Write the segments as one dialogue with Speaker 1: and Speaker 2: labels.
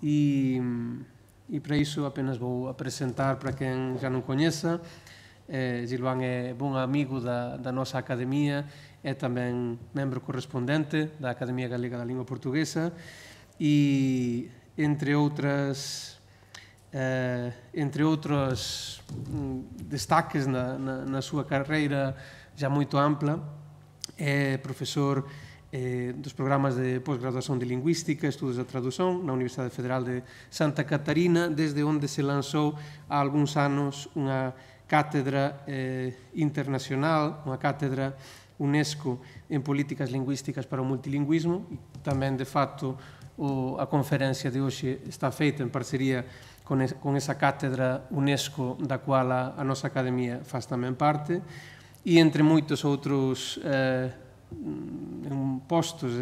Speaker 1: e para isso apenas vou apresentar para quem já não conheça. Gilván é bom amigo da nossa academia, é também membro correspondente da Academia Galega da Língua Portuguesa e, entre outros destaques na sua carreira já muito ampla, é professor dos programas de pós-graduação de Linguística, Estudos da Tradução, na Universidade Federal de Santa Catarina, desde onde se lançou há alguns anos uma cátedra internacional, uma cátedra UNESCO em Políticas Linguísticas para o Multilingüismo. E também, de facto, a conferência de hoje está feita em parceria com essa cátedra UNESCO, da qual a nossa academia faz também parte, e entre muitos outros postos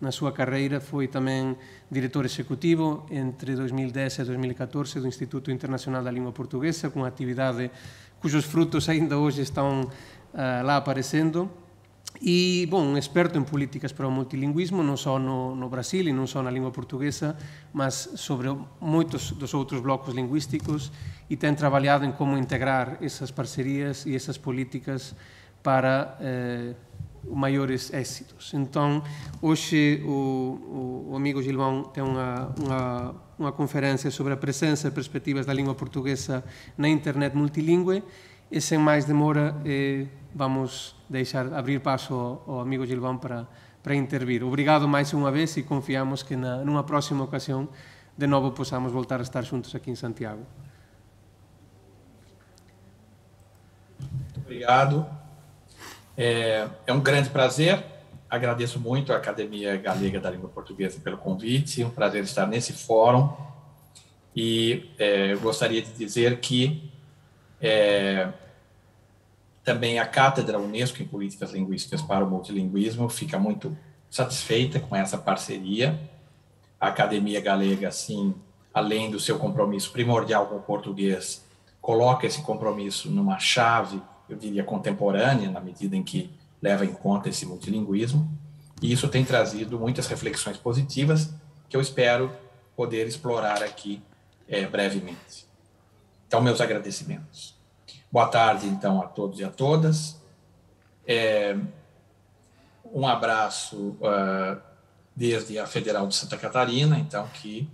Speaker 1: na sua carreira, foi também diretor executivo entre 2010 e 2014 do Instituto Internacional da Língua Portuguesa, com atividade cujos frutos ainda hoje estão lá aparecendo. E, bom, experto em políticas para o multilingüismo, não só no Brasil e não só na língua portuguesa, mas sobre muitos dos outros blocos linguísticos, e tem trabalhado em como integrar essas parcerias e essas políticas para maiores êxitos. Então, hoje o amigo Gilván tem uma conferência sobre a presença e perspectivas da língua portuguesa na internet multilingüe, e sem mais demora vamos abrir passo ao amigo Gilván para intervir. Obrigado mais uma vez e confiamos que numa próxima ocasião de novo possamos voltar a estar juntos aqui em Santiago.
Speaker 2: Muito obrigado. É um grande prazer. Agradeço muito à Academia Galega da Língua Portuguesa pelo convite. É um prazer estar nesse fórum. E eu gostaria de dizer que também a Cátedra UNESCO em Políticas Linguísticas para o Multilingüismo fica muito satisfeita com essa parceria. A Academia Galega, assim, além do seu compromisso primordial com o português, coloca esse compromisso numa chave, eu diria, contemporânea, na medida em que leva em conta esse multilingüismo, e isso tem trazido muitas reflexões positivas que eu espero poder explorar aqui brevemente. Então, meus agradecimentos. Boa tarde, então, a todos e a todas. Um abraço desde a Federal de Santa Catarina, então, que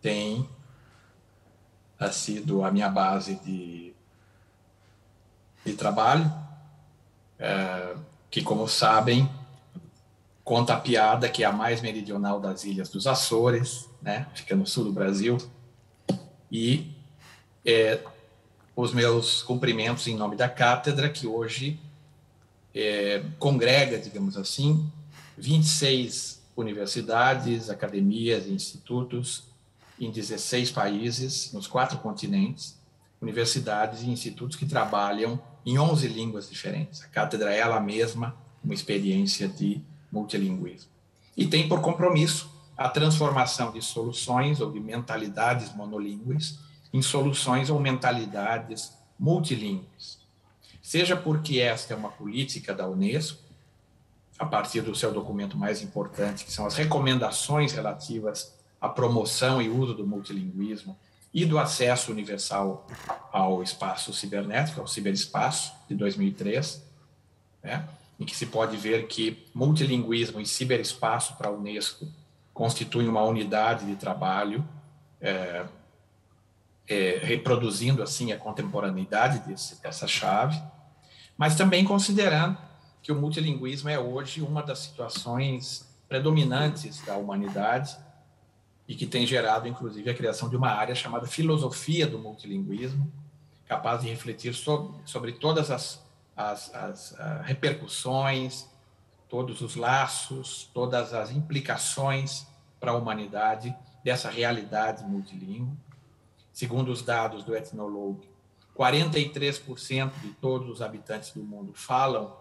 Speaker 2: tem sido a minha base de trabalho, que, como sabem, conta a piada que é a mais meridional das ilhas dos Açores, né? Fica no sul do Brasil, e os meus cumprimentos em nome da cátedra, que hoje congrega, digamos assim, 26 universidades, academias e institutos em 16 países, nos 4 continentes, universidades e institutos que trabalham em 11 línguas diferentes. A cátedra é ela mesma uma experiência de multilingüismo. E tem por compromisso a transformação de soluções ou de mentalidades monolíngues em soluções ou mentalidades multilingües. Seja porque esta é uma política da UNESCO, a partir do seu documento mais importante, que são as recomendações relativas à promoção e uso do multilingüismo e do acesso universal ao espaço cibernético, ao ciberespaço, de 2003, né, em que se pode ver que multilingüismo e ciberespaço para a UNESCO constituem uma unidade de trabalho, reproduzindo, assim, a contemporaneidade dessa chave, mas também considerando que o multilinguismo é hoje uma das situações predominantes da humanidade e que tem gerado, inclusive, a criação de uma área chamada filosofia do multilinguismo, capaz de refletir sobre todas as repercussões, todos os laços, todas as implicações para a humanidade dessa realidade multilingüe. Segundo os dados do Ethnologue, 43% de todos os habitantes do mundo falam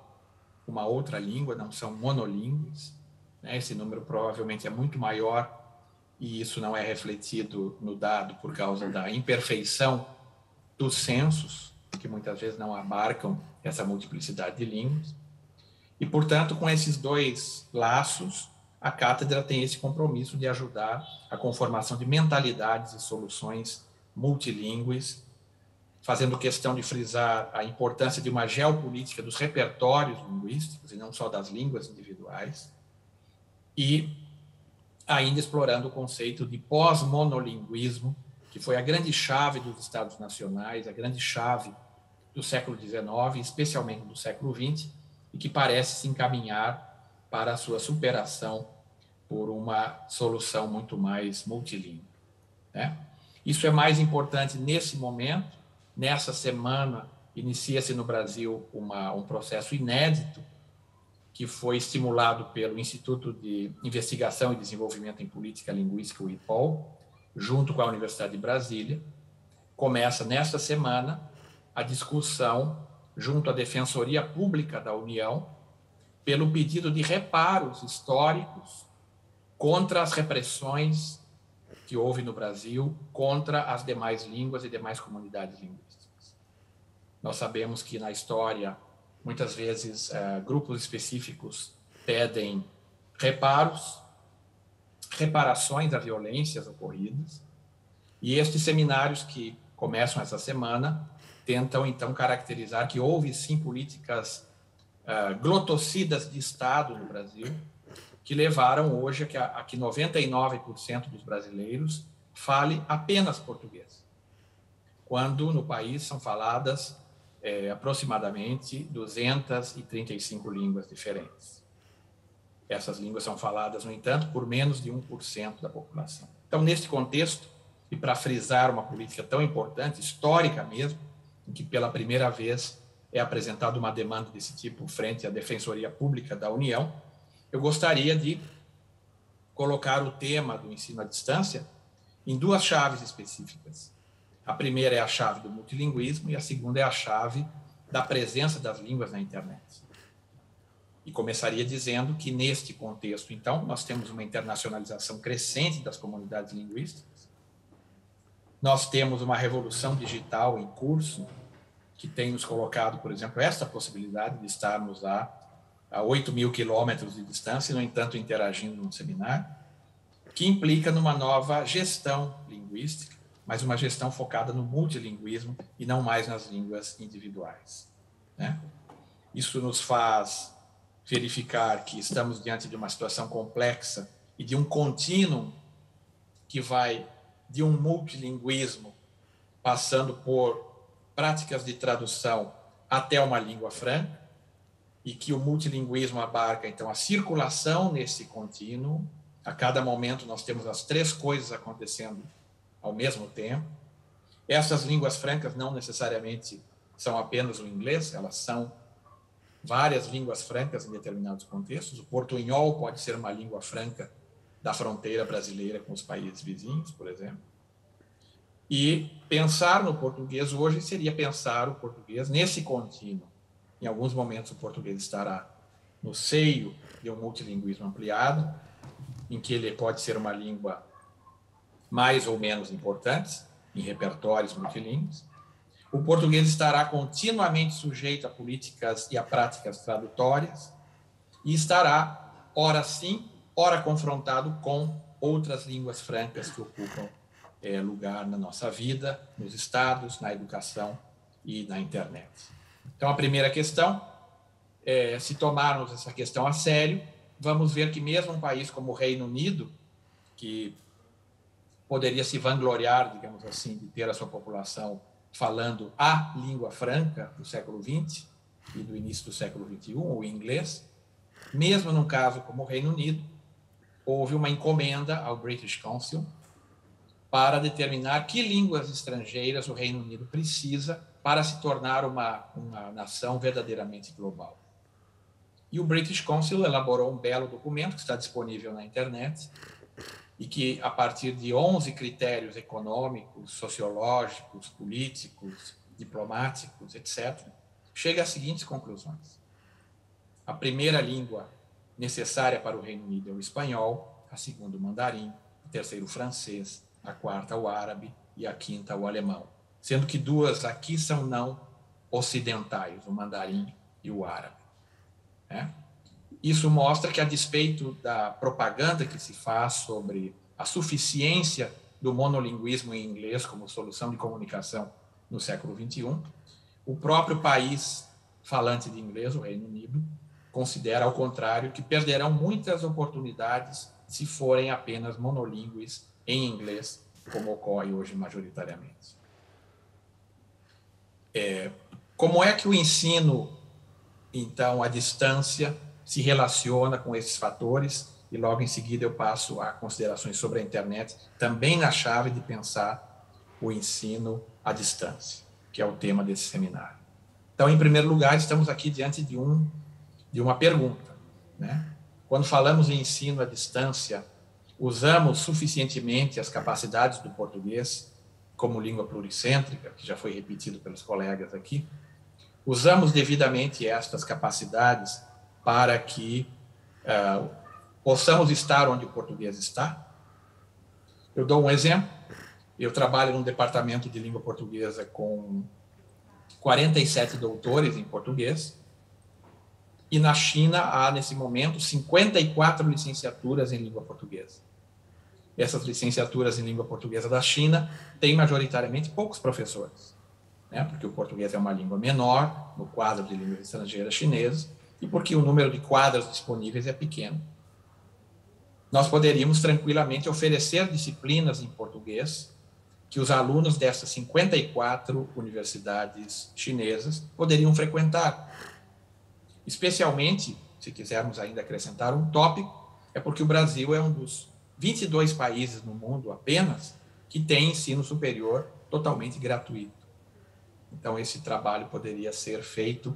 Speaker 2: uma outra língua, não são monolíngues, né? Esse número provavelmente é muito maior, e isso não é refletido no dado por causa da imperfeição dos censos, que muitas vezes não abarcam essa multiplicidade de línguas. E, portanto, com esses dois laços, a cátedra tem esse compromisso de ajudar a conformação de mentalidades e soluções multilingües, fazendo questão de frisar a importância de uma geopolítica dos repertórios linguísticos, e não só das línguas individuais, e ainda explorando o conceito de pós-monolinguismo, que foi a grande chave dos Estados nacionais, a grande chave do século XIX, especialmente do século XX, e que parece se encaminhar para a sua superação por uma solução muito mais multilíngue, né? Isso é mais importante nesse momento. Nessa semana, inicia-se no Brasil um processo inédito que foi estimulado pelo Instituto de Investigação e Desenvolvimento em Política Linguística, o IPOL, junto com a Universidade de Brasília. Começa nesta semana a discussão junto à Defensoria Pública da União pelo pedido de reparos históricos contra as repressões que houve no Brasil contra as demais línguas e demais comunidades linguísticas. Nós sabemos que na história, muitas vezes, grupos específicos pedem reparações a violências ocorridas, e estes seminários que começam essa semana tentam, então, caracterizar que houve, sim, políticas glotocidas de Estado no Brasil, que levaram hoje a que 99% dos brasileiros fale apenas português, quando no país são faladas aproximadamente 235 línguas diferentes. Essas línguas são faladas, no entanto, por menos de 1% da população. Então, neste contexto, e para frisar uma política tão importante, histórica mesmo, em que pela primeira vez é apresentada uma demanda desse tipo frente à Defensoria Pública da União, eu gostaria de colocar o tema do ensino à distância em duas chaves específicas. A primeira é a chave do multilinguismo e a segunda é a chave da presença das línguas na internet. E começaria dizendo que, neste contexto, então, nós temos uma internacionalização crescente das comunidades linguísticas, nós temos uma revolução digital em curso, que tem nos colocado, por exemplo, esta possibilidade de estarmos a 8.000 quilômetros de distância, no entanto, interagindo num seminário, que implica numa nova gestão linguística, mas uma gestão focada no multilinguismo e não mais nas línguas individuais, né? Isso nos faz verificar que estamos diante de uma situação complexa e de um contínuo que vai de um multilinguismo, passando por práticas de tradução até uma língua franca, e que o multilinguismo abarca, então, a circulação nesse contínuo. A cada momento nós temos as três coisas acontecendo ao mesmo tempo. Essas línguas francas não necessariamente são apenas o inglês, elas são várias línguas francas em determinados contextos. O portunhol pode ser uma língua franca da fronteira brasileira com os países vizinhos, por exemplo. E pensar no português hoje seria pensar o português nesse contínuo. Em alguns momentos, o português estará no seio de um multilinguismo ampliado, em que ele pode ser uma língua mais ou menos importante, em repertórios multilingües. O português estará continuamente sujeito a políticas e a práticas tradutórias e estará, ora sim, ora confrontado com outras línguas francas que ocupam lugar na nossa vida, nos estados, na educação e na internet. Então, a primeira questão é, se tomarmos essa questão a sério, vamos ver que mesmo um país como o Reino Unido, que poderia se vangloriar, digamos assim, de ter a sua população falando a língua franca do século XX e do início do século XXI, o inglês, mesmo num caso como o Reino Unido, houve uma encomenda ao British Council para determinar que línguas estrangeiras o Reino Unido precisa para se tornar uma nação verdadeiramente global. E o British Council elaborou um belo documento que está disponível na internet e que, a partir de 11 critérios econômicos, sociológicos, políticos, diplomáticos, etc., chega às seguintes conclusões. A primeira língua necessária para o Reino Unido é o espanhol, a segunda o mandarim, a terceira o francês, a quarta o árabe e a quinta o alemão, sendo que duas aqui são não ocidentais, o mandarim e o árabe, né? Isso mostra que, a despeito da propaganda que se faz sobre a suficiência do monolinguismo em inglês como solução de comunicação no século XXI, o próprio país falante de inglês, o Reino Unido, considera, ao contrário, que perderão muitas oportunidades se forem apenas monolíngues em inglês, como ocorre hoje majoritariamente. Como é que o ensino, então, à distância, se relaciona com esses fatores? E logo em seguida eu passo a considerações sobre a internet, também na chave de pensar o ensino à distância, que é o tema desse seminário. Então, em primeiro lugar, estamos aqui diante de uma pergunta, né? Quando falamos em ensino à distância, usamos suficientemente as capacidades do português como língua pluricêntrica, que já foi repetido pelos colegas aqui? Usamos devidamente estas capacidades para que possamos estar onde o português está? Eu dou um exemplo. Eu trabalho num departamento de língua portuguesa com 47 doutores em português, e na China há, nesse momento, 54 licenciaturas em língua portuguesa. Essas licenciaturas em língua portuguesa da China têm, majoritariamente, poucos professores, né? Porque o português é uma língua menor no quadro de línguas estrangeiras chinesas e porque o número de quadros disponíveis é pequeno. Nós poderíamos tranquilamente oferecer disciplinas em português que os alunos dessas 54 universidades chinesas poderiam frequentar. Especialmente, se quisermos ainda acrescentar um tópico, é porque o Brasil é um dos 22 países no mundo apenas que tem ensino superior totalmente gratuito. Então, esse trabalho poderia ser feito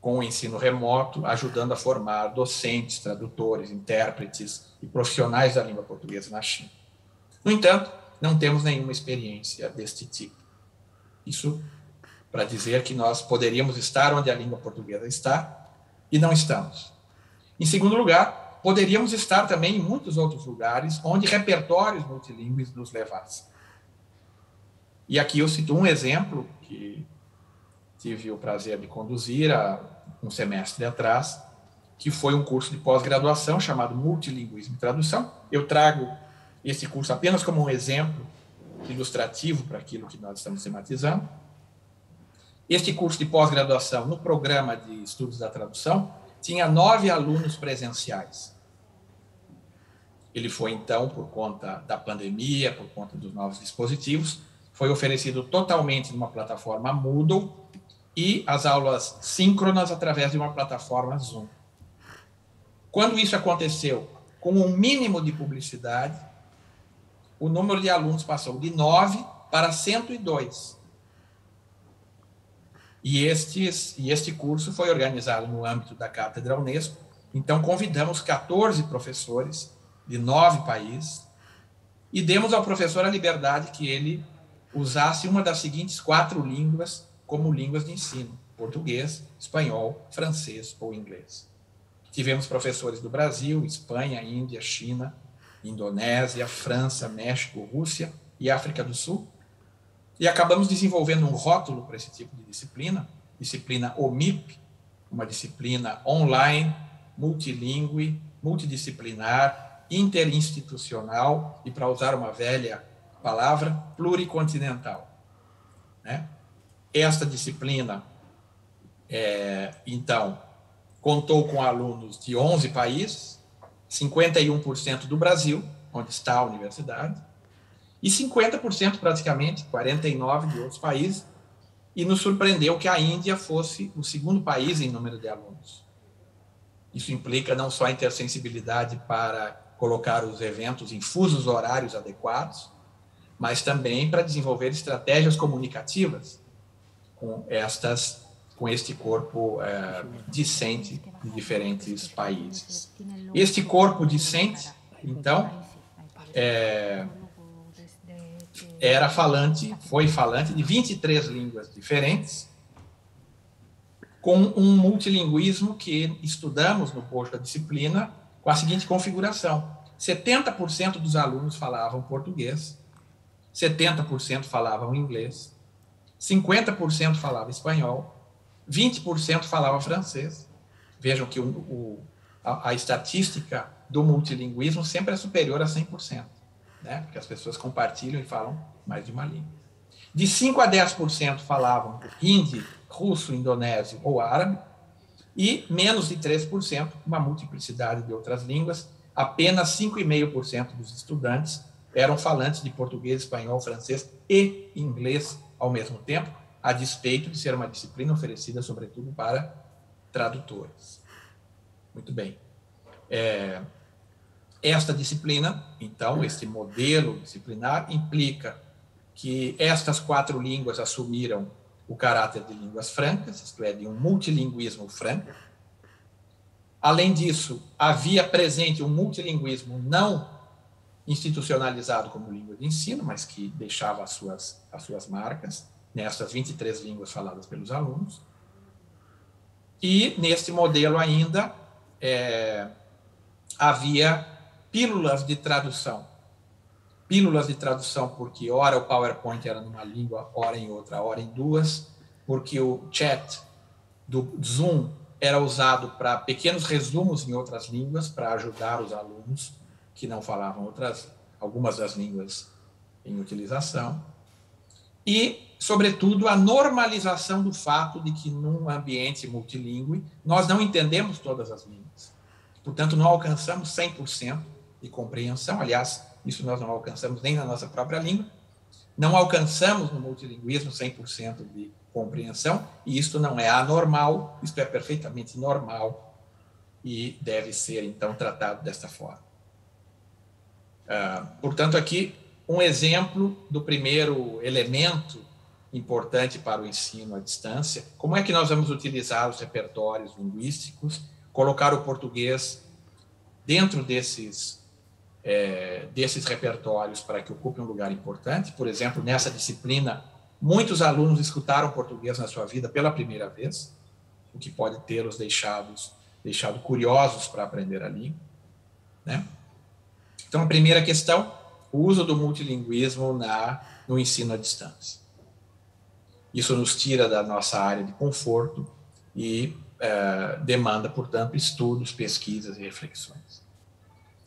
Speaker 2: com o ensino remoto, ajudando a formar docentes, tradutores, intérpretes e profissionais da língua portuguesa na China. No entanto, não temos nenhuma experiência deste tipo. Isso para dizer que nós poderíamos estar onde a língua portuguesa está e não estamos. Em segundo lugar, poderíamos estar também em muitos outros lugares onde repertórios multilingües nos levassem. E aqui eu cito um exemplo que tive o prazer de conduzir há um semestre atrás, que foi um curso de pós-graduação chamado Multilinguismo e Tradução. Eu trago esse curso apenas como um exemplo ilustrativo para aquilo que nós estamos tematizando. Este curso de pós-graduação, no programa de estudos da tradução, tinha 9 alunos presenciais. Ele foi, então, por conta da pandemia, por conta dos novos dispositivos, foi oferecido totalmente numa plataforma Moodle e as aulas síncronas através de uma plataforma Zoom. Quando isso aconteceu com um mínimo de publicidade, o número de alunos passou de 9 para 102. E este curso foi organizado no âmbito da Cátedra Unesco. Então, convidamos 14 professores de 9 países e demos ao professor a liberdade que ele usasse uma das seguintes 4 línguas como línguas de ensino: português, espanhol, francês ou inglês. Tivemos professores do Brasil, Espanha, Índia, China, Indonésia, França, México, Rússia e África do Sul. E acabamos desenvolvendo um rótulo para esse tipo de disciplina OMIP, uma disciplina online, multilingüe, multidisciplinar, interinstitucional e, para usar uma velha palavra, pluricontinental, né? Esta disciplina, então, contou com alunos de 11 países, 51% do Brasil, onde está a universidade, e 50% praticamente, 49% de outros países, e nos surpreendeu que a Índia fosse o segundo país em número de alunos. Isso implica não só a intersensibilidade para colocar os eventos em fusos horários adequados, mas também para desenvolver estratégias comunicativas com este corpo discente de diferentes países. Este corpo discente, então, foi falante de 23 línguas diferentes, com um multilinguismo que estudamos no posto da disciplina com a seguinte configuração: 70% dos alunos falavam português, 70% falavam inglês, 50% falava espanhol, 20% falava francês. Vejam que a estatística do multilinguismo sempre é superior a 100%, né? Porque as pessoas compartilham e falam mais de uma língua. De 5 a 10% falavam hindi, russo, indonésio ou árabe, e menos de 3%, uma multiplicidade de outras línguas. Apenas 5,5% dos estudantes eram falantes de português, espanhol, francês e inglês ao mesmo tempo, a despeito de ser uma disciplina oferecida, sobretudo, para tradutores. Muito bem. Esta disciplina, então, este modelo disciplinar, implica que estas 4 línguas assumiram o caráter de línguas francas, isto é, de um multilinguismo franco. Além disso, havia presente um multilinguismo não institucionalizado como língua de ensino, mas que deixava as suas marcas nessas 23 línguas faladas pelos alunos. E, neste modelo ainda, havia pílulas de tradução. Pílulas de tradução porque, ora, o PowerPoint era numa língua, ora em outra, ora em duas, porque o chat do Zoom era usado para pequenos resumos em outras línguas, para ajudar os alunos que não falavam algumas das línguas em utilização. E, sobretudo, a normalização do fato de que, num ambiente multilingüe, nós não entendemos todas as línguas. Portanto, não alcançamos 100% de compreensão. Aliás, isso nós não alcançamos nem na nossa própria língua. Não alcançamos no multilinguismo 100% de compreensão, e isto não é anormal, isto é perfeitamente normal e deve ser, então, tratado desta forma. Portanto, aqui, um exemplo do primeiro elemento importante para o ensino à distância. Como é que nós vamos utilizar os repertórios linguísticos, colocar o português dentro desses repertórios para que ocupe um lugar importante? Por exemplo, nessa disciplina, muitos alunos escutaram português na sua vida pela primeira vez, o que pode tê-los deixado curiosos para aprender a língua, né? Então, a primeira questão, o uso do multilinguismo no ensino à distância. Isso nos tira da nossa área de conforto e demanda, portanto, estudos, pesquisas e reflexões.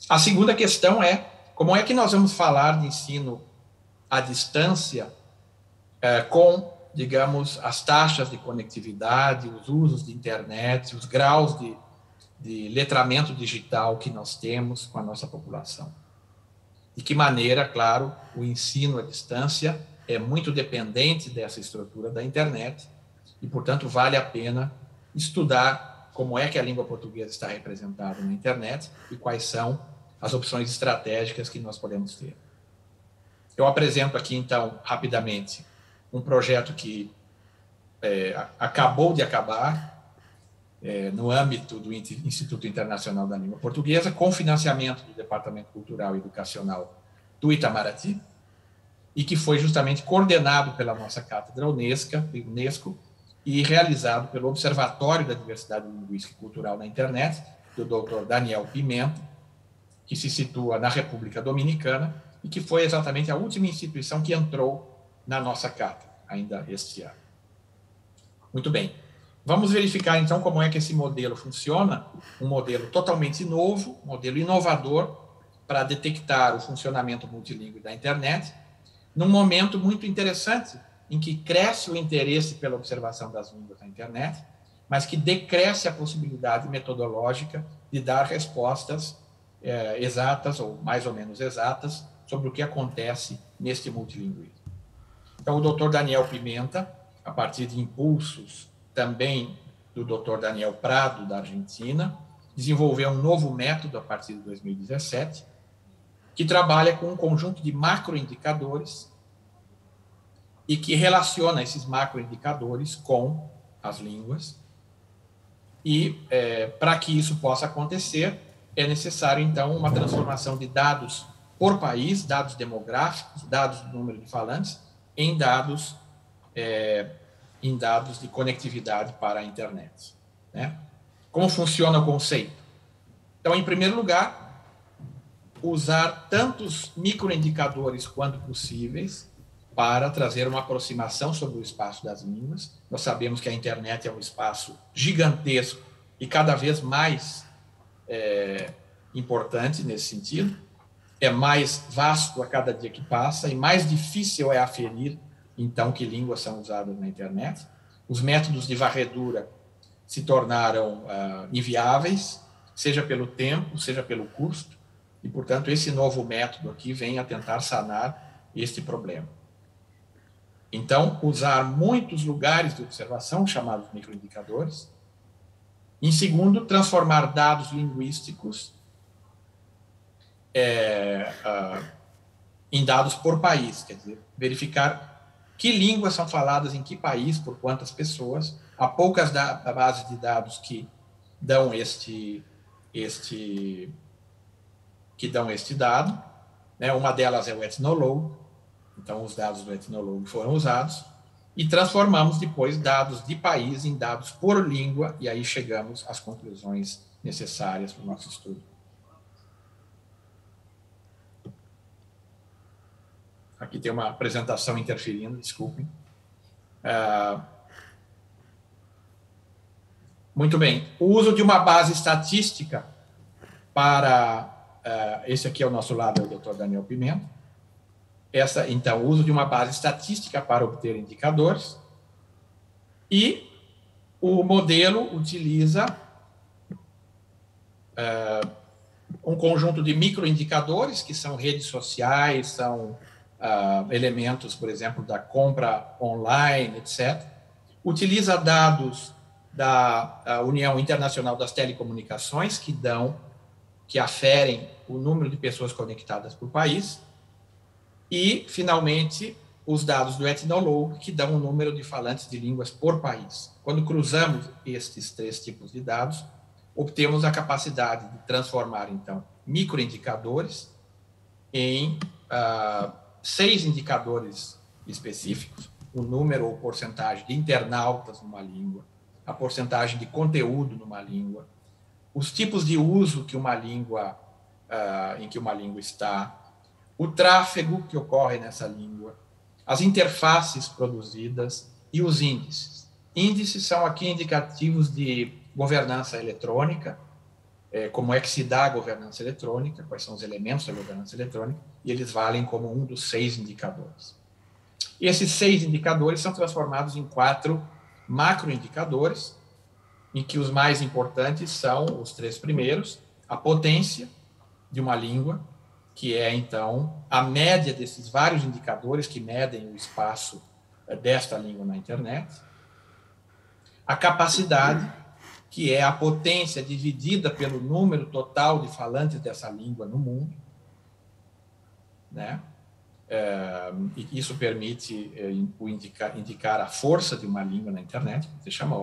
Speaker 2: A segunda questão é, como é que nós vamos falar de ensino à distância com, digamos, as taxas de conectividade, os usos de internet, os graus de letramento digital que nós temos com a nossa população? De que maneira, claro, o ensino à distância é muito dependente dessa estrutura da internet e, portanto, vale a pena estudar como é que a língua portuguesa está representada na internet e quais são as opções estratégicas que nós podemos ter. Eu apresento aqui, então, rapidamente, um projeto que acabou de acabar no âmbito do Instituto Internacional da Língua Portuguesa, com financiamento do Departamento Cultural e Educacional do Itamaraty, e que foi justamente coordenado pela nossa cátedra UNESCO e realizado pelo Observatório da Diversidade Linguística e Cultural na Internet, do Dr. Daniel Pimenta, que se situa na República Dominicana e que foi exatamente a última instituição que entrou na nossa cátedra, ainda este ano. Muito bem. Vamos verificar, então, como é que esse modelo funciona, um modelo totalmente novo, um modelo inovador para detectar o funcionamento multilingüe da internet, num momento muito interessante em que cresce o interesse pela observação das línguas na internet, mas que decresce a possibilidade metodológica de dar respostas exatas, ou mais ou menos exatas, sobre o que acontece neste multilinguismo. Então, o Dr. Daniel Pimenta, a partir de impulsos também do Dr. Daniel Prado, da Argentina, desenvolveu um novo método a partir de 2017, que trabalha com um conjunto de macroindicadores e que relaciona esses macroindicadores com as línguas. E, para que isso possa acontecer, é necessário, então, uma transformação de dados por país, dados demográficos, dados do número de falantes, em dados de conectividade para a internet, né? Como funciona o conceito? Então, em primeiro lugar, usar tantos microindicadores quanto possíveis para trazer uma aproximação sobre o espaço das línguas. Nós sabemos que a internet é um espaço gigantesco e cada vez mais importante nesse sentido. É mais vasto a cada dia que passa e mais difícil é aferir, então, que línguas são usadas na internet. Os métodos de varredura se tornaram inviáveis, seja pelo tempo, seja pelo custo, e, portanto, esse novo método aqui vem a tentar sanar este problema. Então, usar muitos lugares de observação, chamados microindicadores. Em segundo, transformar dados linguísticos em dados por país, quer dizer, verificar que línguas são faladas em que país, por quantas pessoas. Há poucas bases de dados que dão este dado, né? Uma delas é o Ethnologue, então os dados do Ethnologue foram usados, e transformamos depois dados de país em dados por língua, e aí chegamos às conclusões necessárias para o nosso estudo. Aqui tem uma apresentação interferindo, desculpem. Muito bem. O uso de uma base estatística para... esse aqui é o nosso lado, é o Dr. Daniel Pimenta. Então, o uso de uma base estatística para obter indicadores. E o modelo utiliza um conjunto de microindicadores, que são redes sociais, são elementos, por exemplo, da compra online, etc. Utiliza dados da União Internacional das Telecomunicações, que aferem o número de pessoas conectadas por país, e, finalmente, os dados do Ethnologue, que dão o número de falantes de línguas por país. Quando cruzamos estes três tipos de dados, obtemos a capacidade de transformar, então, microindicadores em 6 indicadores específicos: o número ou porcentagem de internautas numa língua, a porcentagem de conteúdo numa língua, os tipos de uso que uma língua, em que uma língua está, o tráfego que ocorre nessa língua, as interfaces produzidas e os índices. Índices são aqui indicativos de governança eletrônica, como é que se dá a governança eletrônica, quais são os elementos da governança eletrônica, e eles valem como um dos 6 indicadores. E esses 6 indicadores são transformados em 4 macroindicadores, em que os mais importantes são os 3 primeiros: a potência de uma língua, que é, então, a média desses vários indicadores que medem o espaço desta língua na internet; a capacidade, que é a potência dividida pelo número total de falantes dessa língua no mundo, né? E isso permite indicar a força de uma língua na internet, que se chama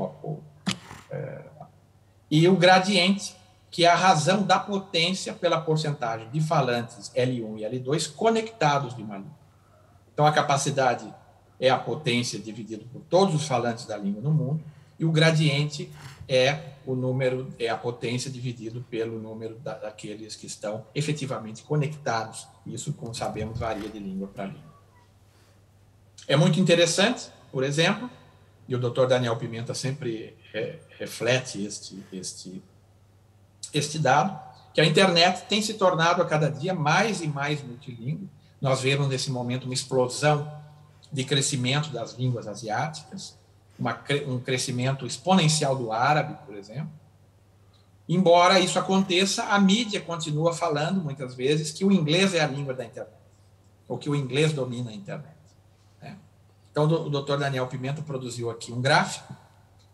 Speaker 2: e o gradiente, que é a razão da potência pela porcentagem de falantes L1 e L2 conectados de uma língua. Então, a capacidade é a potência dividida por todos os falantes da língua no mundo, e o gradiente é a potência dividido pelo número daqueles que estão efetivamente conectados. Isso, como sabemos, varia de língua para língua. É muito interessante, por exemplo, e o Dr. Daniel Pimenta sempre reflete este dado, que a internet tem se tornado a cada dia mais e mais multilíngue. Nós vemos nesse momento uma explosão de crescimento das línguas asiáticas, um crescimento exponencial do árabe, por exemplo. Embora isso aconteça, a mídia continua falando, muitas vezes, que o inglês é a língua da internet, ou que o inglês domina a internet, né? Então, o Dr. Daniel Pimenta produziu aqui um gráfico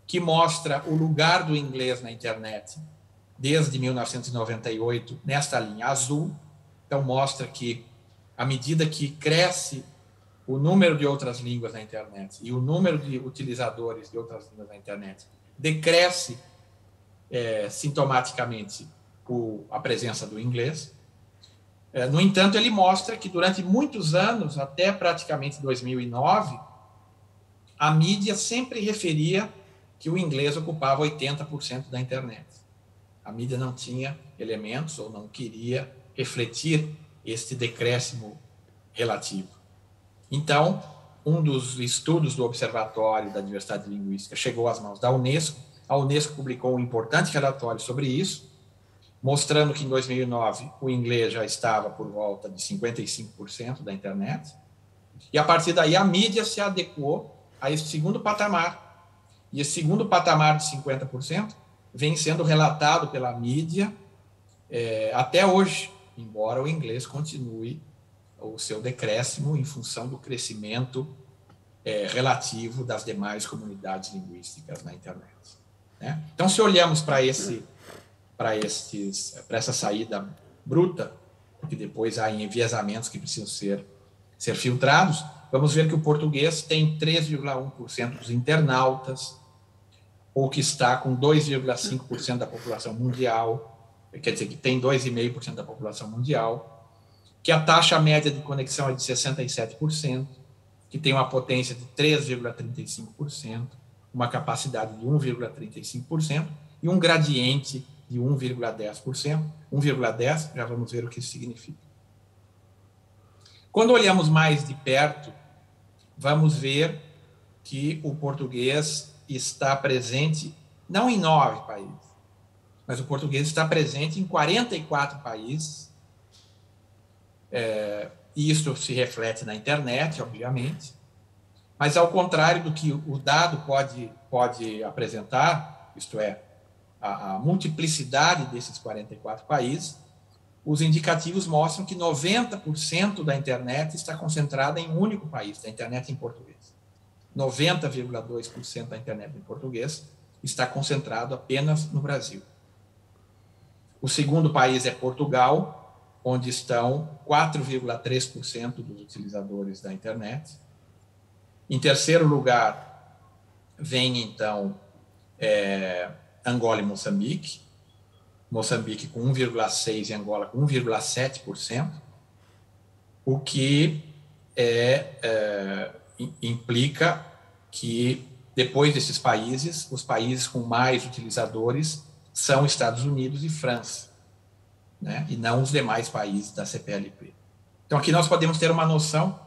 Speaker 2: que mostra o lugar do inglês na internet desde 1998, nesta linha azul. Então, mostra que, à medida que cresce o número de outras línguas na internet e o número de utilizadores de outras línguas na internet, decresce sintomaticamente a presença do inglês. No entanto, ele mostra que durante muitos anos, até praticamente 2009, a mídia sempre referia que o inglês ocupava 80% da internet. A mídia não tinha elementos ou não queria refletir este decréscimo relativo. Então, um dos estudos do Observatório da Diversidade Linguística chegou às mãos da Unesco. A Unesco publicou um importante relatório sobre isso, mostrando que em 2009 o inglês já estava por volta de 55% da internet, e a partir daí a mídia se adequou a esse segundo patamar, e esse segundo patamar de 50% vem sendo relatado pela mídia até hoje, embora o inglês continue o seu decréscimo em função do crescimento relativo das demais comunidades linguísticas na internet, né? Então, se olhamos para essa saída bruta, porque depois há enviesamentos que precisam ser filtrados, vamos ver que o português tem 3,1% dos internautas, ou que está com 2,5% da população mundial, quer dizer, que tem 2,5% da população mundial, que a taxa média de conexão é de 67%, que tem uma potência de 3,35%, uma capacidade de 1,35% e um gradiente de 1,10%. 1,10%, já vamos ver o que isso significa. Quando olhamos mais de perto, vamos ver que o português está presente não em 9 países, mas o português está presente em 44 países. E isso se reflete na internet, obviamente, mas ao contrário do que o dado pode apresentar, isto é, a multiplicidade desses 44 países, os indicativos mostram que 90% da internet está concentrada em um único país, da internet em português. 90,2% da internet em português está concentrado apenas no Brasil. O segundo país é Portugal, onde estão 4,3% dos utilizadores da internet. Em terceiro lugar, vem, então, Angola e Moçambique. Moçambique com 1,6% e Angola com 1,7%, o que implica que, depois desses países, os países com mais utilizadores são Estados Unidos e França, né? E não os demais países da CPLP. Então, aqui nós podemos ter uma noção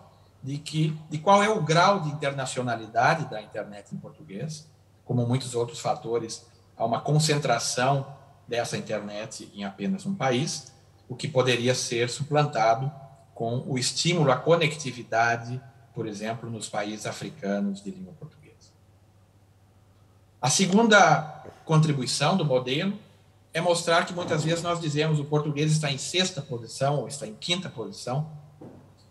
Speaker 2: de qual é o grau de internacionalidade da internet em português. Como muitos outros fatores, há uma concentração dessa internet em apenas um país, o que poderia ser suplantado com o estímulo à conectividade, por exemplo, nos países africanos de língua portuguesa. A segunda contribuição do modelo é mostrar que muitas vezes nós dizemos que o português está em 6ª posição ou está em 5ª posição.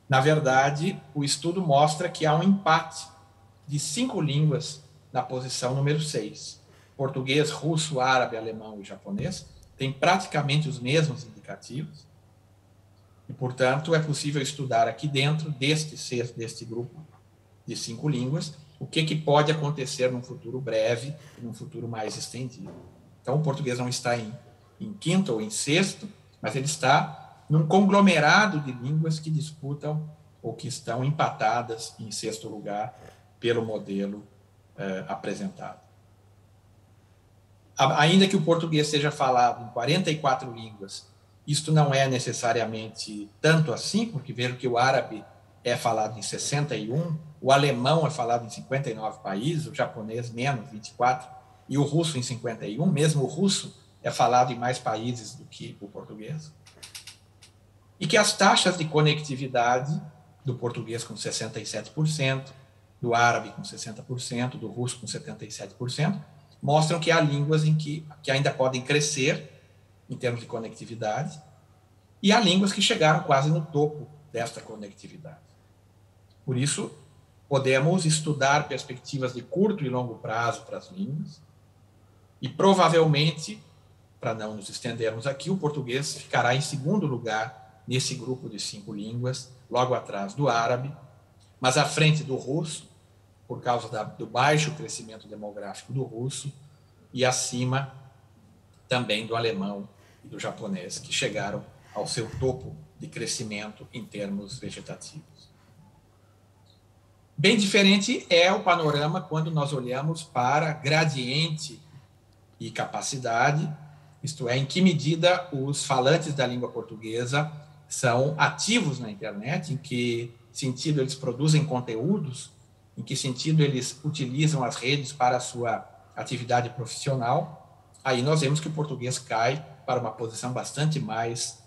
Speaker 2: Na verdade, o estudo mostra que há um empate de 5 línguas na posição número 6. Português, russo, árabe, alemão e japonês têm praticamente os mesmos indicativos. E, portanto, é possível estudar aqui dentro deste grupo de 5 línguas o que pode acontecer num futuro breve, num futuro mais estendido. Então, o português não está em 5º ou em 6º, mas ele está num conglomerado de línguas que disputam ou que estão empatadas em 6º lugar pelo modelo apresentado. Ainda que o português seja falado em 44 línguas, isto não é necessariamente tanto assim, porque vejo que o árabe é falado em 61, o alemão é falado em 59 países, o japonês menos, 24, e o russo em 51, mesmo o russo é falado em mais países do que o português. E que as taxas de conectividade do português com 67%, do árabe com 60%, do russo com 77%, mostram que há línguas que ainda podem crescer em termos de conectividade, e há línguas que chegaram quase no topo desta conectividade. Por isso, podemos estudar perspectivas de curto e longo prazo para as línguas, e provavelmente, para não nos estendermos aqui, o português ficará em 2º lugar nesse grupo de 5 línguas, logo atrás do árabe, mas à frente do russo, por causa do baixo crescimento demográfico do russo, e acima também do alemão e do japonês, que chegaram ao seu topo de crescimento em termos vegetativos. Bem diferente é o panorama quando nós olhamos para gradiente e capacidade, isto é, em que medida os falantes da língua portuguesa são ativos na internet, em que sentido eles produzem conteúdos, em que sentido eles utilizam as redes para a sua atividade profissional, aí nós vemos que o português cai para uma posição bastante mais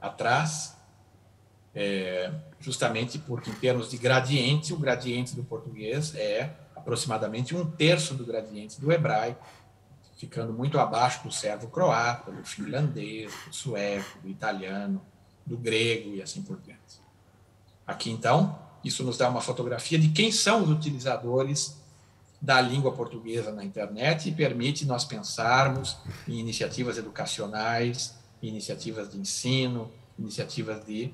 Speaker 2: atrás, justamente porque, em termos de gradiente, o gradiente do português é aproximadamente 1/3 do gradiente do hebraico, ficando muito abaixo do servo-croata, do finlandês, do sueco, do italiano, do grego e assim por diante. Aqui, então, isso nos dá uma fotografia de quem são os utilizadores da língua portuguesa na internet e permite nós pensarmos em iniciativas educacionais, iniciativas de ensino, iniciativas de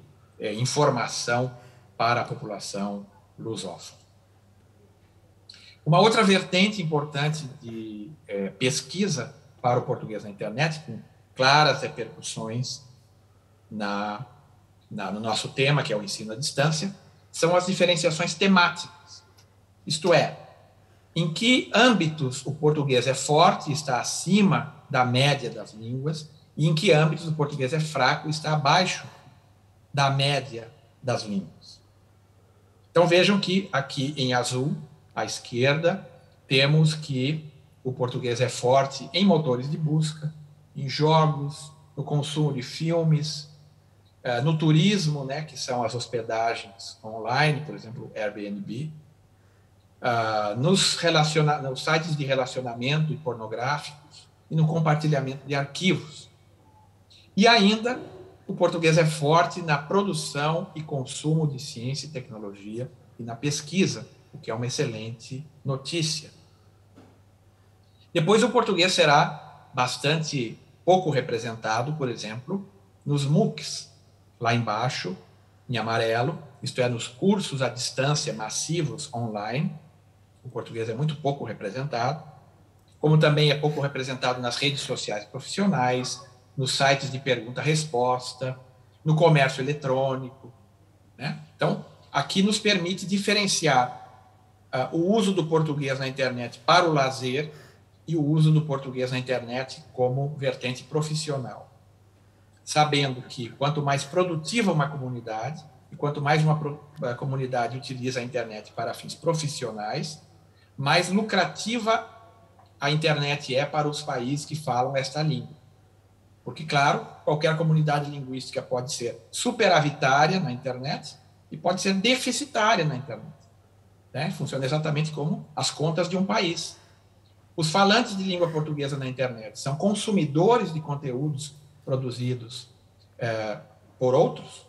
Speaker 2: informação para a população lusófona. Uma outra vertente importante de pesquisa para o português na internet, com claras repercussões no nosso tema, que é o ensino à distância, são as diferenciações temáticas. Isto é, em que âmbitos o português é forte e está acima da média das línguas, e em que âmbitos o português é fraco e está abaixo da média das línguas. Então, vejam que aqui em azul, à esquerda, temos que o português é forte em motores de busca, em jogos, no consumo de filmes, no turismo, né, que são as hospedagens online, por exemplo, Airbnb, nos sites de relacionamento e pornográficos e no compartilhamento de arquivos. E ainda, o português é forte na produção e consumo de ciência e tecnologia e na pesquisa, o que é uma excelente notícia. Depois, o português será bastante pouco representado, por exemplo, nos MOOCs, lá embaixo, em amarelo, isto é, nos cursos à distância massivos online. O português é muito pouco representado, como também é pouco representado nas redes sociais profissionais, nos sites de pergunta-resposta, no comércio eletrônico, né? Então, aqui nos permite diferenciar o uso do português na internet para o lazer e o uso do português na internet como vertente profissional. Sabendo que quanto mais produtiva uma comunidade, e quanto mais uma comunidade utiliza a internet para fins profissionais, mais lucrativa a internet é para os países que falam esta língua. Porque, claro, qualquer comunidade linguística pode ser superavitária na internet e pode ser deficitária na internet. Né? Funciona exatamente como as contas de um país. Os falantes de língua portuguesa na internet são consumidores de conteúdos produzidos por outros,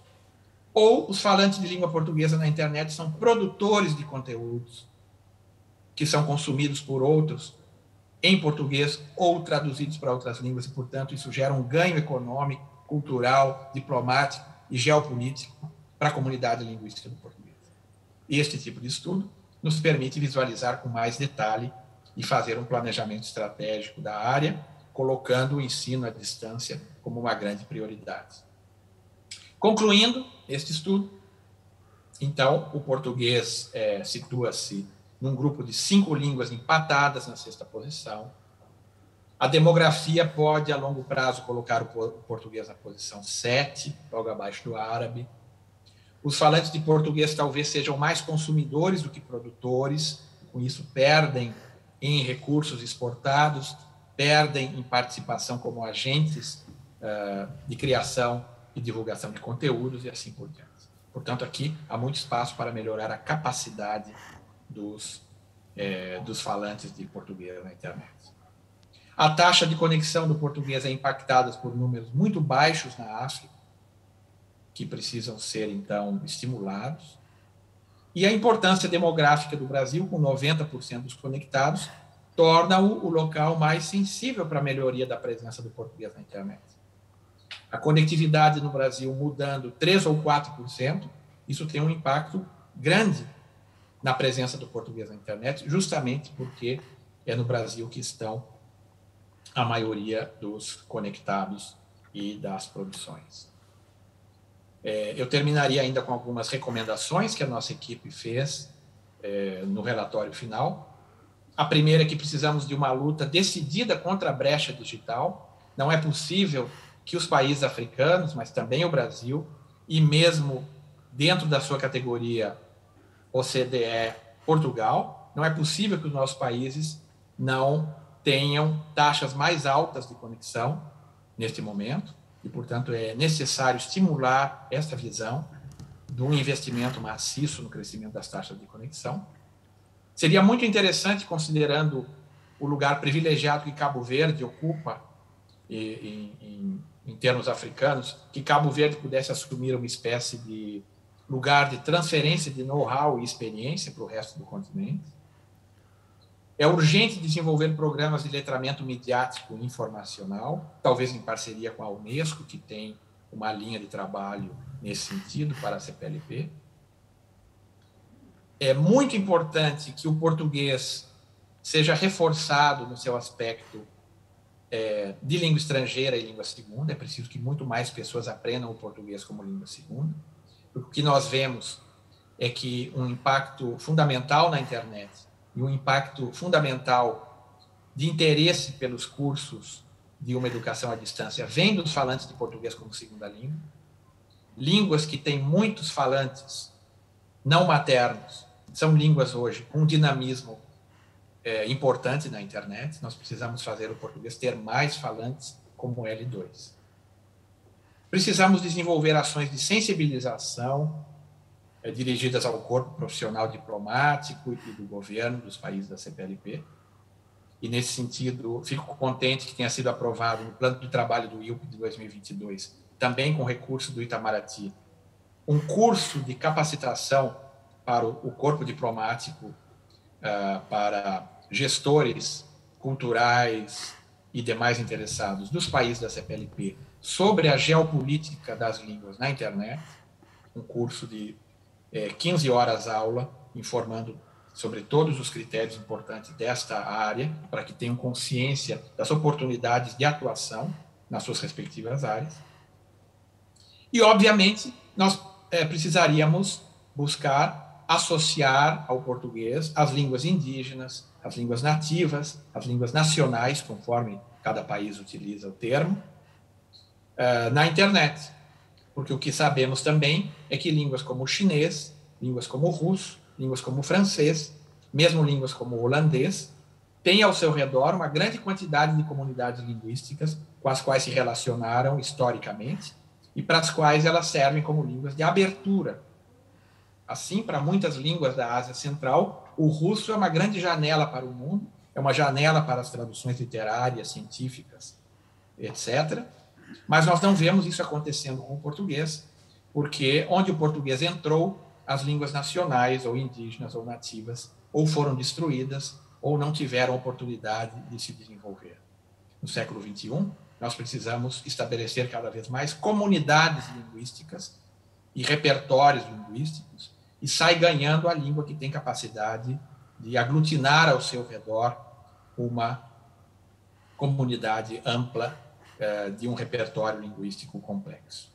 Speaker 2: ou os falantes de língua portuguesa na internet são produtores de conteúdos que são consumidos por outros em português ou traduzidos para outras línguas, e, portanto, isso gera um ganho econômico, cultural, diplomático e geopolítico para a comunidade linguística do português. Este tipo de estudo nos permite visualizar com mais detalhe e fazer um planejamento estratégico da área, colocando o ensino à distância como uma grande prioridade. Concluindo este estudo, então, o português situa-se num grupo de 5 línguas empatadas na 6ª posição. A demografia pode, a longo prazo, colocar o português na posição 7, logo abaixo do árabe. Os falantes de português talvez sejam mais consumidores do que produtores, com isso perdem em recursos exportados, perdem em participação como agentes de criação e divulgação de conteúdos e assim por diante. Portanto, aqui há muito espaço para melhorar a capacidade dos falantes de português na internet. A taxa de conexão do português é impactada por números muito baixos na África, que precisam ser, então, estimulados. E a importância demográfica do Brasil, com 90% dos conectados, torna-o o local mais sensível para a melhoria da presença do português na internet. A conectividade no Brasil mudando 3 ou 4%, isso tem um impacto grande na presença do português na internet, justamente porque é no Brasil que estão a maioria dos conectados e das produções. Eu terminaria ainda com algumas recomendações que a nossa equipe fez no relatório final. A primeira é que precisamos de uma luta decidida contra a brecha digital. Não é possível que os países africanos, mas também o Brasil, e mesmo dentro da sua categoria OCDE, Portugal, não é possível que os nossos países não tenham taxas mais altas de conexão neste momento, e, portanto, é necessário estimular essa visão de um investimento maciço no crescimento das taxas de conexão. Seria muito interessante, considerando o lugar privilegiado que Cabo Verde ocupa em termos africanos, que Cabo Verde pudesse assumir uma espécie de lugar de transferência de know-how e experiência para o resto do continente. É urgente desenvolver programas de letramento midiático e informacional, talvez em parceria com a Unesco, que tem uma linha de trabalho nesse sentido para a CPLP. É muito importante que o português seja reforçado no seu aspecto de língua estrangeira e língua segunda. É preciso que muito mais pessoas aprendam o português como língua segunda. O que nós vemos é que um impacto fundamental na internet e um impacto fundamental de interesse pelos cursos de uma educação à distância vem dos falantes de português como segunda língua. Línguas que têm muitos falantes não maternos são línguas hoje com um dinamismo importante na internet. Nós precisamos fazer o português ter mais falantes como L2. Precisamos desenvolver ações de sensibilização dirigidas ao corpo profissional diplomático e do governo dos países da CPLP. E, nesse sentido, fico contente que tenha sido aprovado no plano de trabalho do ILP de 2022, também com recurso do Itamaraty, um curso de capacitação para o corpo diplomático, para gestores culturais e demais interessados dos países da CPLP sobre a geopolítica das línguas na internet, um curso de 15 horas aula, informando sobre todos os critérios importantes desta área, para que tenham consciência das oportunidades de atuação nas suas respectivas áreas. E, obviamente, nós precisaríamos buscar associar ao português as línguas indígenas, as línguas nativas, as línguas nacionais, conforme cada país utiliza o termo, na internet. Porque o que sabemos também é que línguas como o chinês, línguas como o russo, línguas como o francês, mesmo línguas como o holandês, têm ao seu redor uma grande quantidade de comunidades linguísticas com as quais se relacionaram historicamente e para as quais elas servem como línguas de abertura. Assim, para muitas línguas da Ásia Central, o russo é uma grande janela para o mundo, é uma janela para as traduções literárias, científicas, etc. Mas nós não vemos isso acontecendo com o português, porque onde o português entrou, as línguas nacionais ou indígenas ou nativas ou foram destruídas ou não tiveram oportunidade de se desenvolver. No século XXI, nós precisamos estabelecer cada vez mais comunidades linguísticas e repertórios linguísticos e sai ganhando a língua que tem capacidade de aglutinar ao seu redor uma comunidade ampla de um repertório linguístico complexo.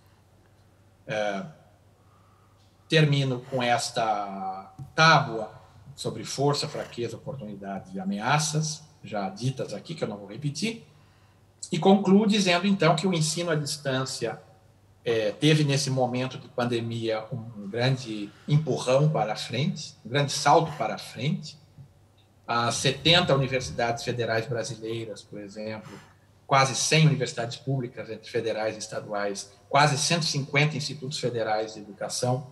Speaker 2: Termino com esta tábua sobre força, fraqueza, oportunidades e ameaças, já ditas aqui, que eu não vou repetir, e concluo dizendo, então, que o ensino à distância teve, nesse momento de pandemia, um grande empurrão para a frente, um grande salto para a frente. As 70 universidades federais brasileiras, por exemplo, quase 100 universidades públicas, entre federais e estaduais, quase 150 institutos federais de educação,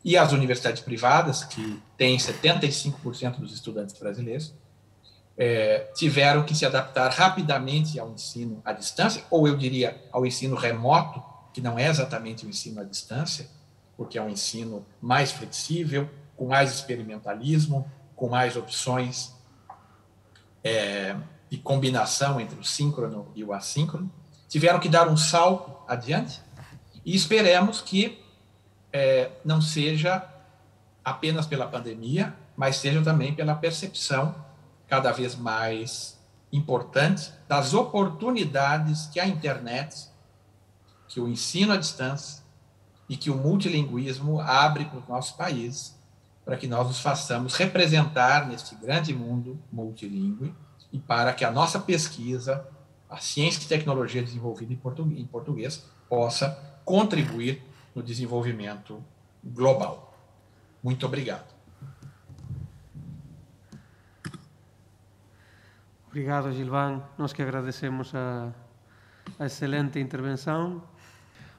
Speaker 2: e as universidades privadas, que têm 75% dos estudantes brasileiros, tiveram que se adaptar rapidamente ao ensino à distância, ou eu diria ao ensino remoto, que não é exatamente o ensino à distância, porque é um ensino mais flexível, com mais experimentalismo, com mais opções de combinação entre o síncrono e o assíncrono. Tiveram que dar um salto adiante e esperemos que não seja apenas pela pandemia, mas seja também pela percepção cada vez mais importante das oportunidades que a internet, que o ensino à distância e que o multilinguismo abre para os nossos países, para que nós nos façamos representar neste grande mundo multilingüe e para que a nossa pesquisa, a ciência e tecnologia desenvolvida em português, possa contribuir no desenvolvimento global. Muito obrigado.
Speaker 1: Obrigado, Gilvan. Nós que agradecemos a excelente intervenção.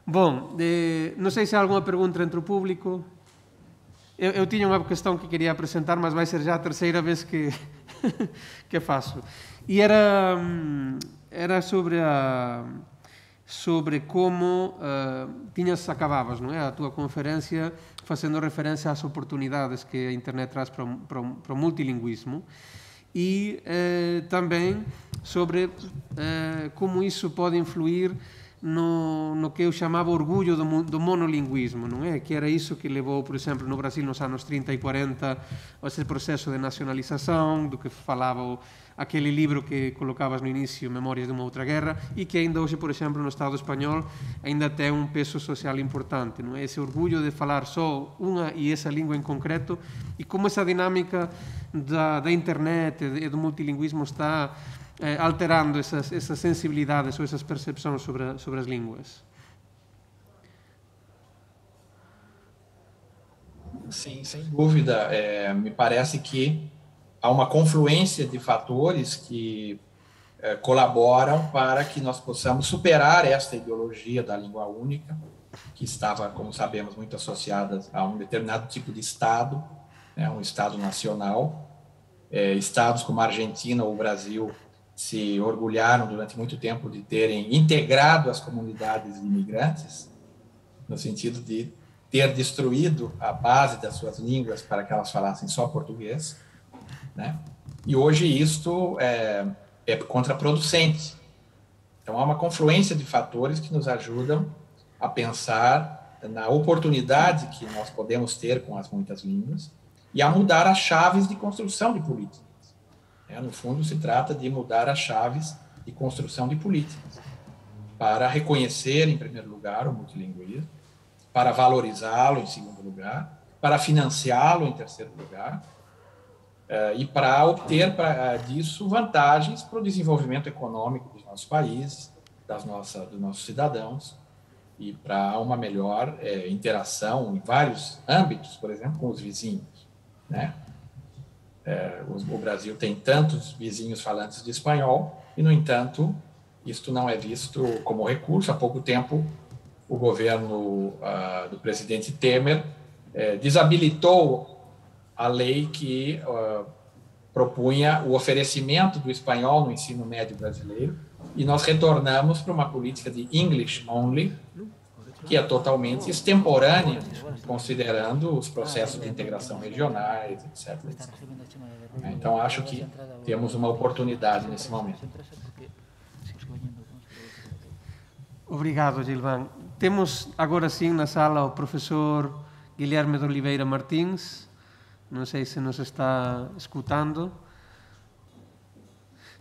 Speaker 1: Bom, não sei se há alguma pergunta entre o público. Eu tinha uma questão que queria apresentar, mas vai ser já a terceira vez que faço. E era sobre como acabavas, não é, a tua conferência fazendo referência às oportunidades que a internet traz para o multilinguismo e também sobre como isso pode influir no que eu chamava orgulho do monolinguismo, não é? Que era isso que levou, por exemplo, no Brasil nos anos 30 e 40 a esse processo de nacionalização, do que falava aquele livro que colocavas no início, Memórias de uma Outra Guerra, e que ainda hoje, por exemplo, no Estado espanhol, ainda tem um peso social importante, não é? Esse orgulho de falar só uma e essa língua em concreto, e como essa dinâmica da internet e do multilinguismo está alterando essas sensibilidades ou essas percepções sobre as línguas.
Speaker 2: Sim, sem dúvida. Me parece que há uma confluência de fatores que colaboram para que nós possamos superar esta ideologia da língua única, que estava, como sabemos, muito associada a um determinado tipo de Estado, né, um Estado nacional. Estados como a Argentina ou o Brasil se orgulharam durante muito tempo de terem integrado as comunidades imigrantes, no sentido de ter destruído a base das suas línguas para que elas falassem só português, né? E hoje isto é contraproducente. Então, há uma confluência de fatores que nos ajudam a pensar na oportunidade que nós podemos ter com as muitas línguas e a mudar as chaves de construção de políticas. No fundo, se trata de mudar as chaves de construção de políticas para reconhecer, em primeiro lugar, o multilinguismo, para valorizá-lo, em segundo lugar, para financiá-lo, em terceiro lugar, e para obter disso vantagens para o desenvolvimento econômico dos nossos países, dos nossos cidadãos, e para uma melhor interação em vários âmbitos, por exemplo, com os vizinhos, né? O Brasil tem tantos vizinhos falantes de espanhol e, no entanto, isto não é visto como recurso. Há pouco tempo, o governo do presidente Temer desabilitou a lei que propunha o oferecimento do espanhol no ensino médio brasileiro e nós retornamos para uma política de English only, que é totalmente extemporânea, considerando os processos de integração regionais, etc. Então, acho que temos uma oportunidade nesse momento.
Speaker 1: Obrigado, Gilvan. Temos agora sim na sala o professor Guilherme de Oliveira Martins. Não sei se nos está escutando.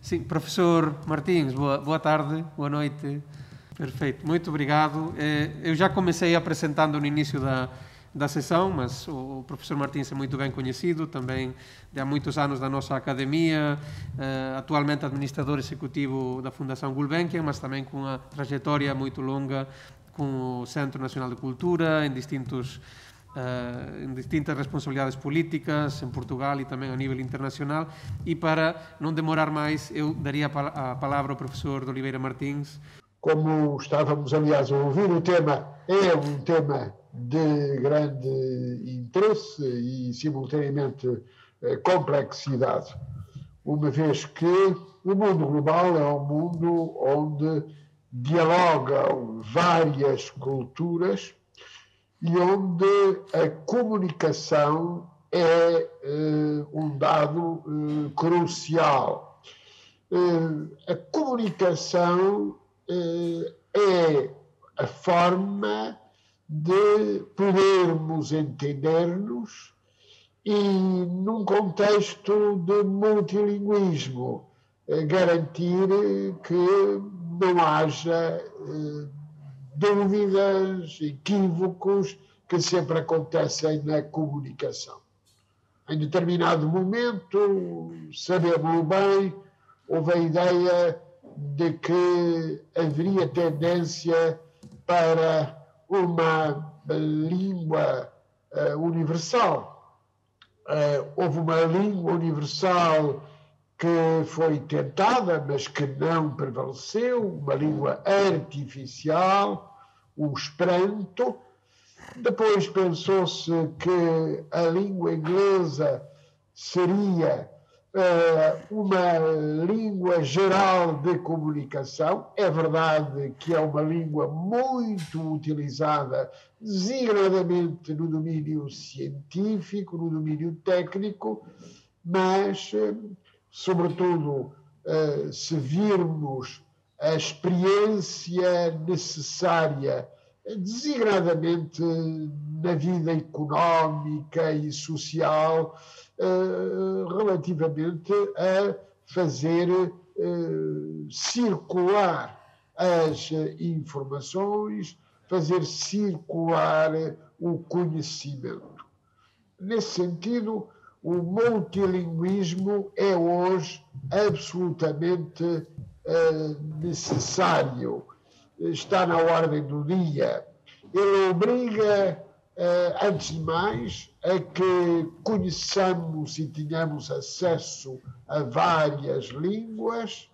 Speaker 1: Sim, professor Martins, boa tarde, boa noite. Perfeito, muito obrigado. Eu já comecei apresentando no início da sessão, mas o professor Martins é muito bem conhecido, também há muitos anos da nossa academia, atualmente administrador executivo da Fundação Gulbenkian, mas também com uma trajetória muito longa com o Centro Nacional de Cultura, em distintas responsabilidades políticas em Portugal e também a nível internacional. E para não demorar mais, eu daria a palavra ao professor de Oliveira Martins.
Speaker 3: Como estávamos, aliás, a ouvir, o tema é um tema de grande interesse e, simultaneamente, complexidade, uma vez que o mundo global é um mundo onde dialogam várias culturas e onde a comunicação é um dado crucial. A comunicação é a forma de podermos entender-nos e, num contexto de multilinguismo, garantir que não haja dúvidas, equívocos que sempre acontecem na comunicação. Em determinado momento, sabemos bem, houve a ideia de que haveria tendência para uma língua universal. Houve uma língua universal que foi tentada, mas que não prevaleceu, uma língua artificial, o Esperanto. Depois pensou-se que a língua inglesa seria uma língua geral de comunicação. É verdade que é uma língua muito utilizada designadamente no domínio científico, no domínio técnico, mas, sobretudo, se virmos a experiência necessária, designadamente na vida económica e social, relativamente a fazer circular as informações, fazer circular o conhecimento. Nesse sentido, o multilinguismo é hoje absolutamente necessário, está na ordem do dia. Ele obriga, antes de mais, a que conheçamos e tenhamos acesso a várias línguas.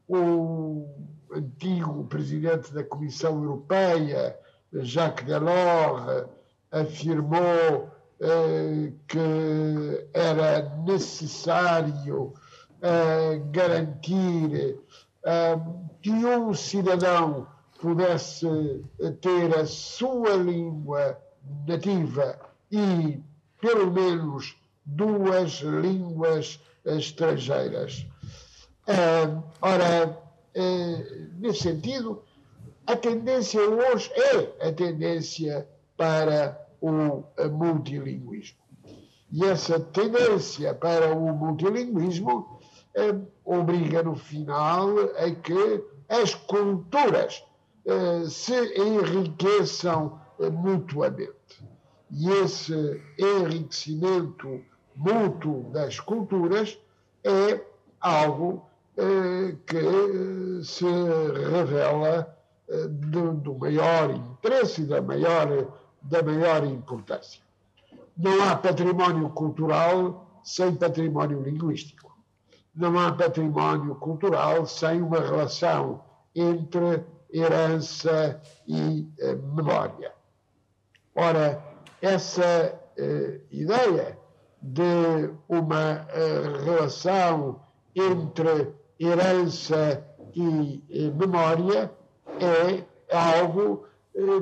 Speaker 3: O antigo presidente da Comissão Europeia, Jacques Delors, afirmou que era necessário garantir que um cidadão pudesse ter a sua língua nativa e, pelo menos, 2 línguas estrangeiras. Ora, nesse sentido, a tendência hoje é a tendência para o multilinguismo. E essa tendência para o multilinguismo obriga, no final, a que as culturas se enriqueçam mutuamente. E esse enriquecimento mútuo das culturas é algo que se revela do maior interesse e da maior importância. Não há património cultural sem património linguístico. Não há património cultural sem uma relação entre herança e memória. Ora, essa ideia de uma relação entre herança e memória é algo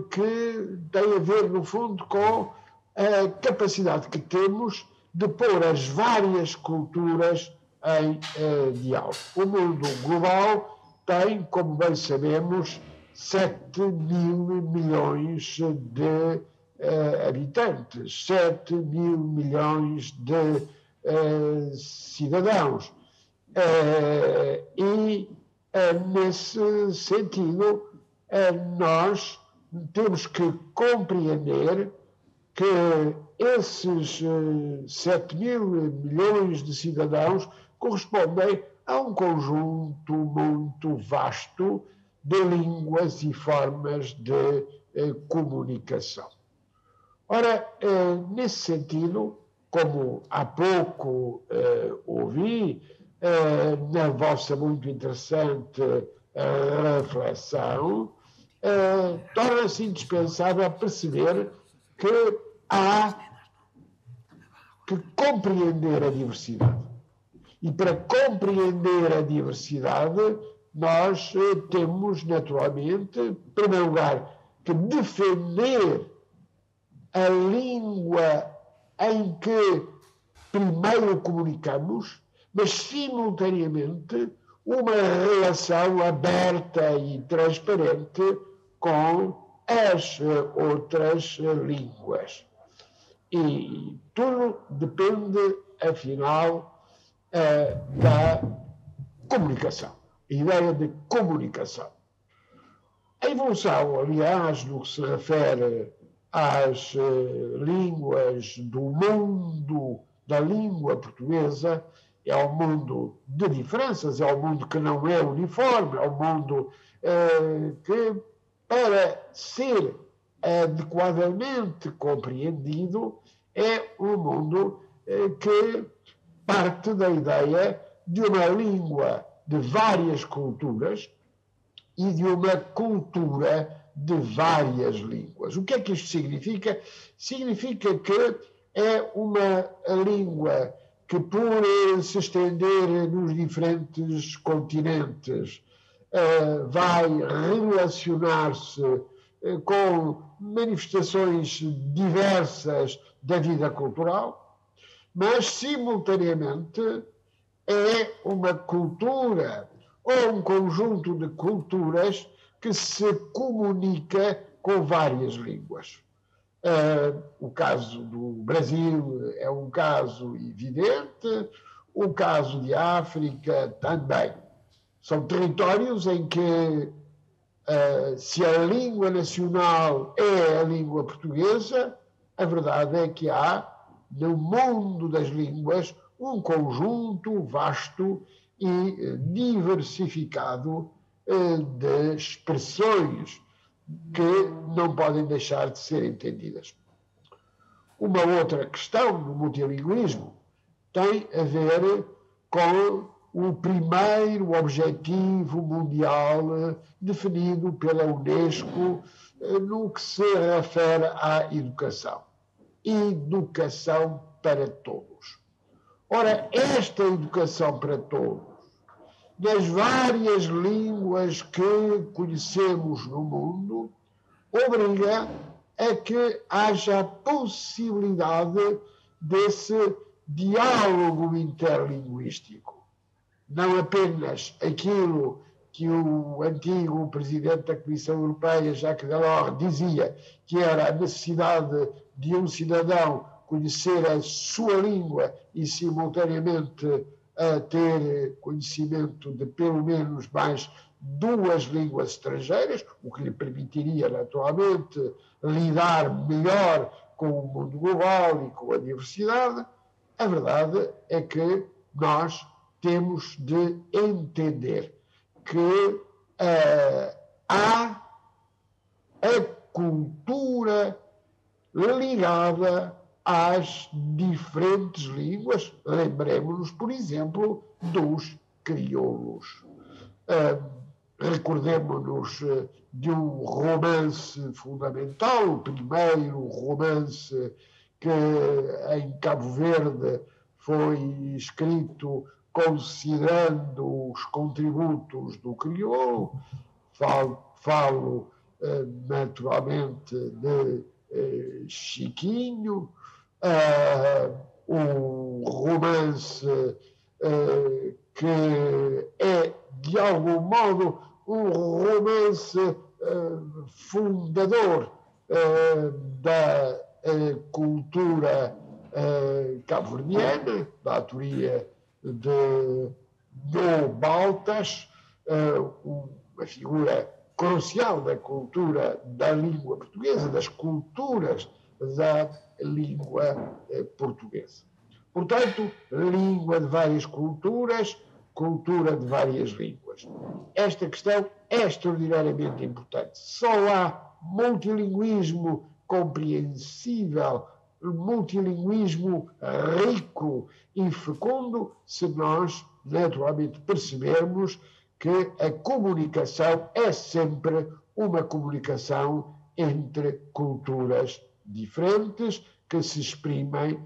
Speaker 3: que tem a ver, no fundo, com a capacidade que temos de pôr as várias culturas em diálogo. O mundo global tem, como bem sabemos, 7.000 milhões de habitantes, 7.000 milhões de cidadãos. E, nesse sentido, nós temos que compreender que esses 7.000 milhões de cidadãos correspondem a um conjunto muito vasto de línguas e formas de comunicação. Ora, nesse sentido, como há pouco ouvi, na vossa muito interessante reflexão, torna-se indispensável perceber que há que compreender a diversidade. E para compreender a diversidade, nós temos, naturalmente, em primeiro lugar, que defender a língua em que primeiro comunicamos, mas, simultaneamente, uma relação aberta e transparente com as outras línguas. E tudo depende, afinal, da comunicação, a ideia de comunicação. A evolução, aliás, no que se refere às línguas do mundo da língua portuguesa, é um mundo de diferenças, é um mundo que não é uniforme, é um mundo que, para ser adequadamente compreendido, é um mundo que parte da ideia de uma língua de várias culturas e de uma cultura de várias línguas. O que é que isto significa? Significa que é uma língua que, por se estender nos diferentes continentes, vai relacionar-se com manifestações diversas da vida cultural, mas, simultaneamente, é uma cultura ou um conjunto de culturas que se comunica com várias línguas. O caso do Brasil é um caso evidente, o caso de África também. São territórios em que, se a língua nacional é a língua portuguesa, a verdade é que há, no mundo das línguas, um conjunto vasto e diversificado de expressões que não podem deixar de ser entendidas. Uma outra questão do multilinguismo tem a ver com o primeiro objetivo mundial definido pela Unesco no que se refere à educação. Educação para todos. Ora, esta educação para todos, nas várias línguas que conhecemos no mundo, obriga a que haja possibilidade desse diálogo interlinguístico. Não apenas aquilo que o antigo presidente da Comissão Europeia, Jacques Delors, dizia, que era a necessidade de um cidadão conhecer a sua língua e, simultaneamente, a ter conhecimento de pelo menos mais 2 línguas estrangeiras, o que lhe permitiria, naturalmente, lidar melhor com o mundo global e com a diversidade. A verdade é que nós temos de entender que há a cultura ligada às diferentes línguas. Lembremos-nos, por exemplo, dos crioulos. Recordemos-nos de um romance fundamental, o primeiro romance que em Cabo Verde foi escrito considerando os contributos do crioulo. Falo naturalmente de Chiquinho, um romance que é, de algum modo, um romance fundador da cultura cabo-verdiana, da autoria de Dom Baltas, uma figura crucial da cultura da língua portuguesa, das culturas da língua portuguesa. Portanto, língua de várias culturas, cultura de várias línguas. Esta questão é extraordinariamente importante. Só há multilinguismo compreensível, multilinguismo rico e fecundo se nós, naturalmente, percebermos que a comunicação é sempre uma comunicação entre culturas diferentes que se exprimem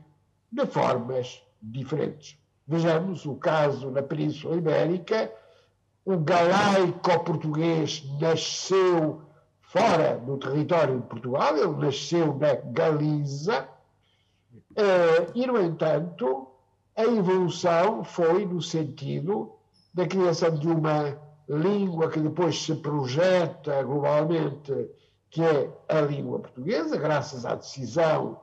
Speaker 3: de formas diferentes. Vejamos o caso na Península Ibérica. O galaico-português nasceu fora do território de Portugal, ele nasceu na Galiza, e, no entanto, a evolução foi no sentido da criação de uma língua que depois se projeta globalmente, que é a língua portuguesa, graças à decisão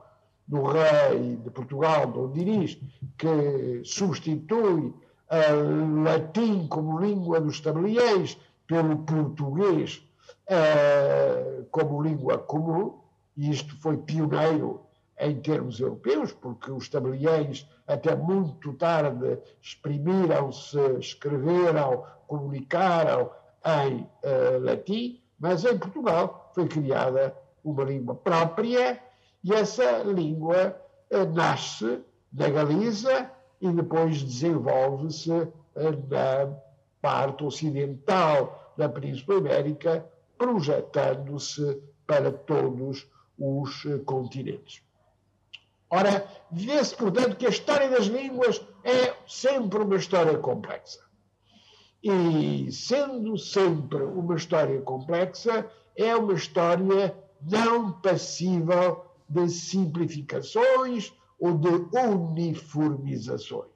Speaker 3: do rei de Portugal, Dom Dinis, que substitui o latim como língua dos tabeliães pelo português como língua comum, e isto foi pioneiro em termos europeus, porque os tabeliães até muito tarde exprimiram-se, escreveram, comunicaram em latim, mas em Portugal foi criada uma língua própria, e essa língua nasce na Galiza, e depois desenvolve-se na parte ocidental da Península Ibérica, projetando-se para todos os continentes. Ora, vê-se, portanto, que a história das línguas é sempre uma história complexa. E, sendo sempre uma história complexa, é uma história não passível de simplificações ou de uniformizações.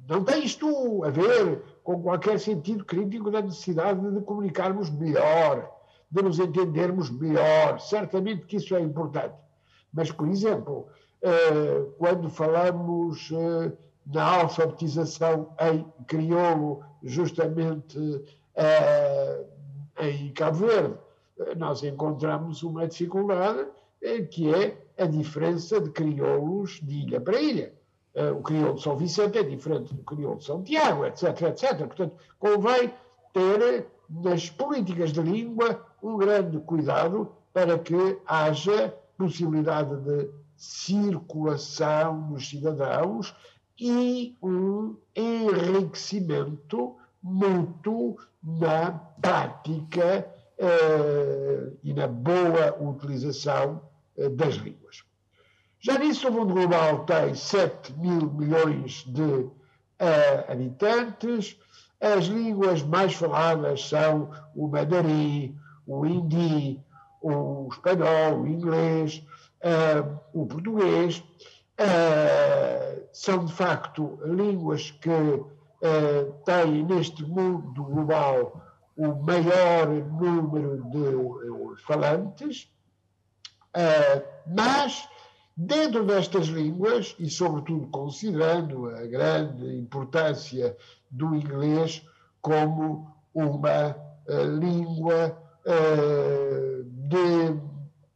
Speaker 3: Não tem isto a ver com qualquer sentido crítico da necessidade de comunicarmos melhor, de nos entendermos melhor. Certamente que isso é importante. Mas, por exemplo, quando falamos na alfabetização em crioulo, justamente em Cabo Verde, nós encontramos uma dificuldade que é a diferença de crioulos de ilha para ilha. O crioulo de São Vicente é diferente do crioulo de São Tiago, etc, etc. Portanto, convém ter nas políticas de língua um grande cuidado para que haja possibilidade de circulação dos cidadãos e um enriquecimento mútuo na prática e na boa utilização das línguas. Já disse, o mundo global tem 7 mil milhões de habitantes. As línguas mais faladas são o mandarim, o hindi, o espanhol, o inglês, o português. São, de facto, línguas que têm, neste mundo global, o maior número de falantes, mas dentro destas línguas, e sobretudo considerando a grande importância do inglês como uma língua de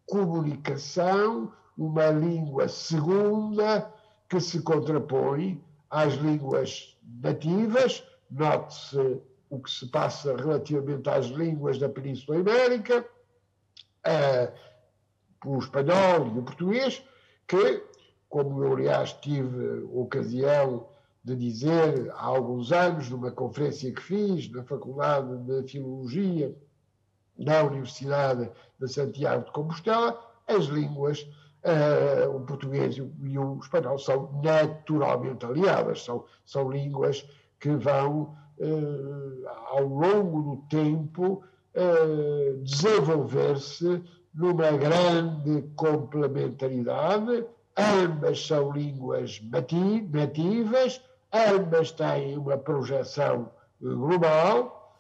Speaker 3: comunicação, uma língua segunda que se contrapõe às línguas nativas. Note-se o que se passa relativamente às línguas da Península Ibérica, o espanhol e o português, que, como eu, aliás, tive ocasião de dizer há alguns anos, numa conferência que fiz na Faculdade de Filologia da Universidade de Santiago de Compostela, as línguas, o português e o espanhol, são naturalmente aliadas, são línguas que vão, ao longo do tempo, desenvolver-se numa grande complementaridade. Ambas são línguas nativas, ambas têm uma projeção global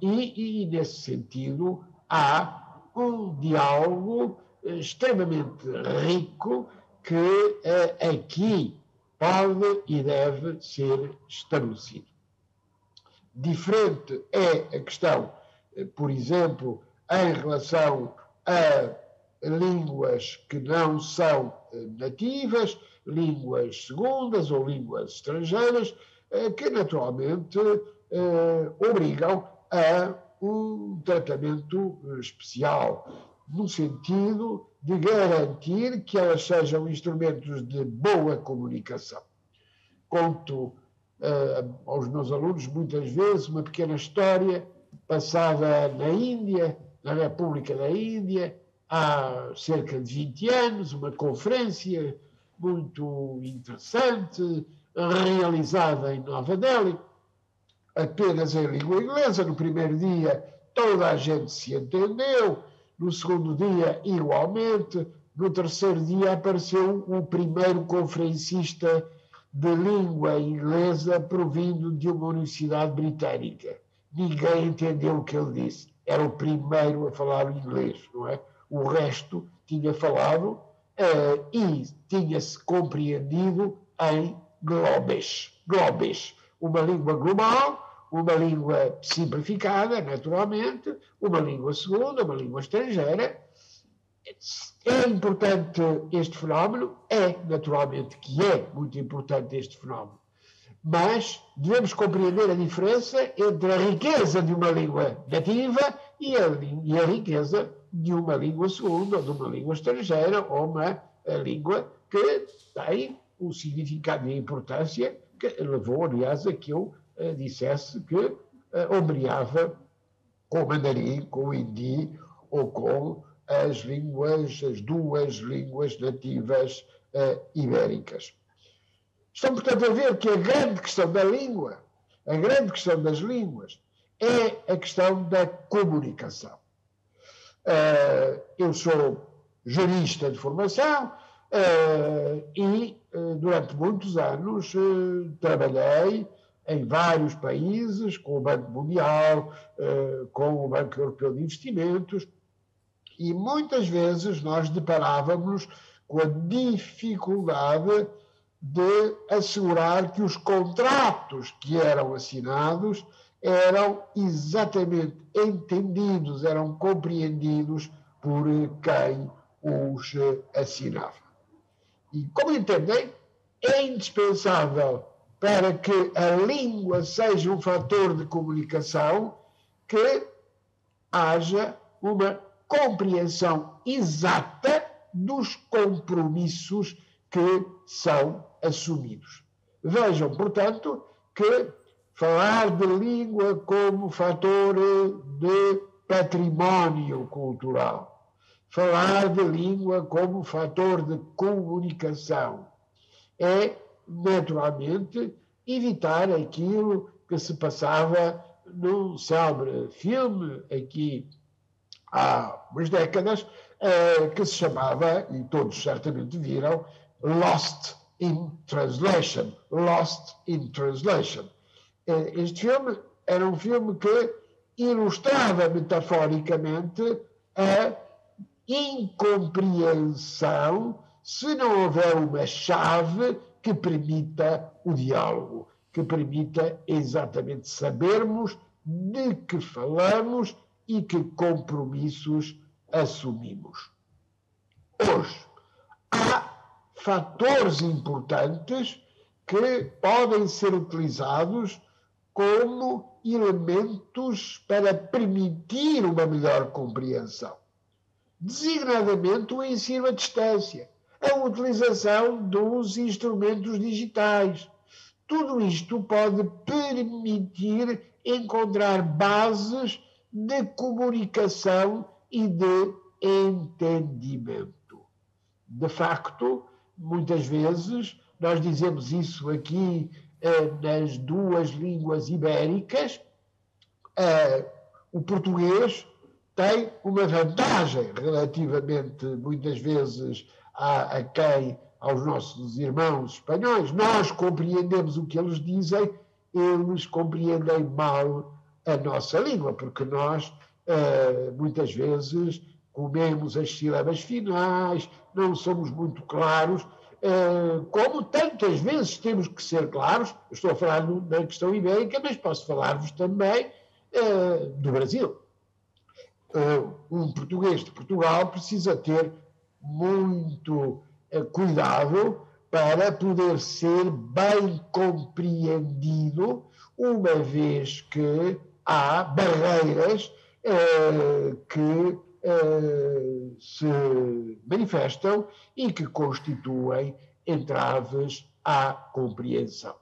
Speaker 3: e, nesse sentido, há um diálogo extremamente rico que aqui pode e deve ser estabelecido. Diferente é a questão, por exemplo, em relação a línguas que não são nativas, línguas segundas ou línguas estrangeiras, que naturalmente obrigam a um tratamento especial, no sentido de garantir que elas sejam instrumentos de boa comunicação. Conto aos meus alunos, muitas vezes, uma pequena história passada na Índia, na República da Índia, há cerca de 20 anos, uma conferência muito interessante, realizada em Nova Delhi, apenas em língua inglesa. No primeiro dia toda a gente se entendeu, no segundo dia igualmente, no terceiro dia apareceu o primeiro conferencista de língua inglesa provindo de uma universidade britânica. Ninguém entendeu o que ele disse. Era o primeiro a falar inglês, não é? O resto tinha falado e tinha-se compreendido em globes. Globes, uma língua global, uma língua simplificada, naturalmente, uma língua segunda, uma língua estrangeira. É importante este fenómeno? É, naturalmente que é muito importante este fenómeno. Mas devemos compreender a diferença entre a riqueza de uma língua nativa e a riqueza de uma língua segunda, ou de uma língua estrangeira, ou uma língua que tem o significado e a importância que levou, aliás, a que eu dissesse que ombreava com o mandarim, com o hindi ou com as duas línguas nativas ibéricas. Estão, portanto, a ver que a grande questão da língua, a grande questão das línguas, é a questão da comunicação. Eu sou jurista de formação e durante muitos anos trabalhei em vários países, com o Banco Mundial, com o Banco Europeu de Investimentos, e muitas vezes nós deparávamos com a dificuldade de assegurar que os contratos que eram assinados eram exatamente entendidos, eram compreendidos por quem os assinava. E, como entendem, é indispensável para que a língua seja um fator de comunicação que haja uma compreensão exata dos compromissos que são assumidos. Vejam, portanto, que falar de língua como fator de património cultural, falar de língua como fator de comunicação, é, naturalmente, evitar aquilo que se passava num célebre filme aqui há umas décadas, que se chamava, e todos certamente viram, Lost in Translation. Lost in Translation. Este filme era um filme que ilustrava metaforicamente a incompreensão se não houver uma chave que permita o diálogo, que permita exatamente sabermos de que falamos e que compromissos assumimos. Hoje, há fatores importantes que podem ser utilizados como elementos para permitir uma melhor compreensão. Designadamente o ensino à distância, a utilização dos instrumentos digitais. Tudo isto pode permitir encontrar bases de comunicação e de entendimento. De facto, muitas vezes, nós dizemos isso aqui nas duas línguas ibéricas, o português tem uma vantagem relativamente, muitas vezes, aos nossos irmãos espanhóis. Nós compreendemos o que eles dizem, eles compreendem mal a nossa língua, porque nós, muitas vezes, comemos as sílabas finais, não somos muito claros, como tantas vezes temos que ser claros. Eu estou a falar da questão ibérica, mas posso falar-vos também do Brasil. Um português de Portugal precisa ter muito cuidado para poder ser bem compreendido, uma vez que há barreiras que se manifestam e que constituem entraves à compreensão.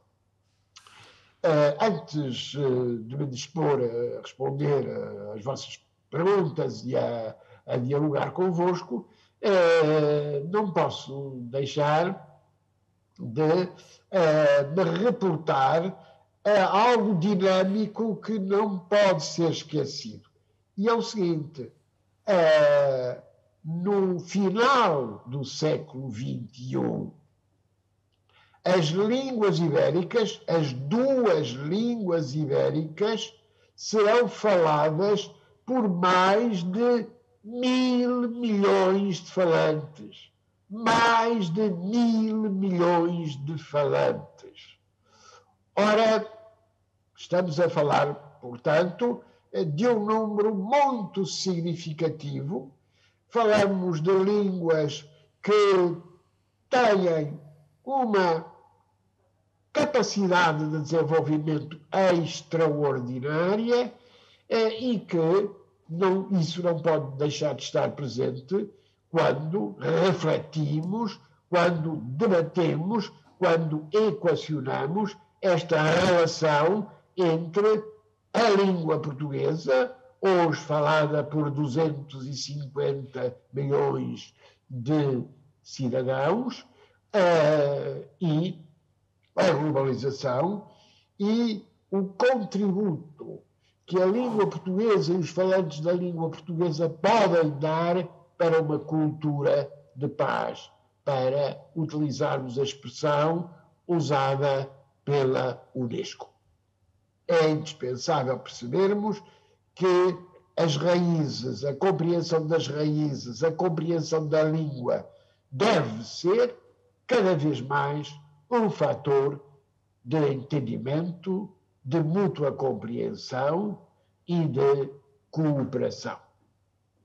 Speaker 3: Antes de me dispor a responder às vossas perguntas e a dialogar convosco, não posso deixar de me reportar algo dinâmico que não pode ser esquecido. E é o seguinte: no final do século XXI, as línguas ibéricas, as duas línguas ibéricas, serão faladas por mais de 1.000 milhões de falantes. Mais de 1.000 milhões de falantes. Ora, estamos a falar, portanto, de um número muito significativo. Falamos de línguas que têm uma capacidade de desenvolvimento extraordinária e que isso não pode deixar de estar presente quando refletimos, quando debatemos, quando equacionamos esta relação entre a língua portuguesa, hoje falada por 250 milhões de cidadãos, e a globalização e o contributo que a língua portuguesa e os falantes da língua portuguesa podem dar para uma cultura de paz, para utilizarmos a expressão usada pela Unesco. É indispensável percebermos que as raízes, a compreensão das raízes, a compreensão da língua deve ser cada vez mais um fator de entendimento, de mútua compreensão e de cooperação.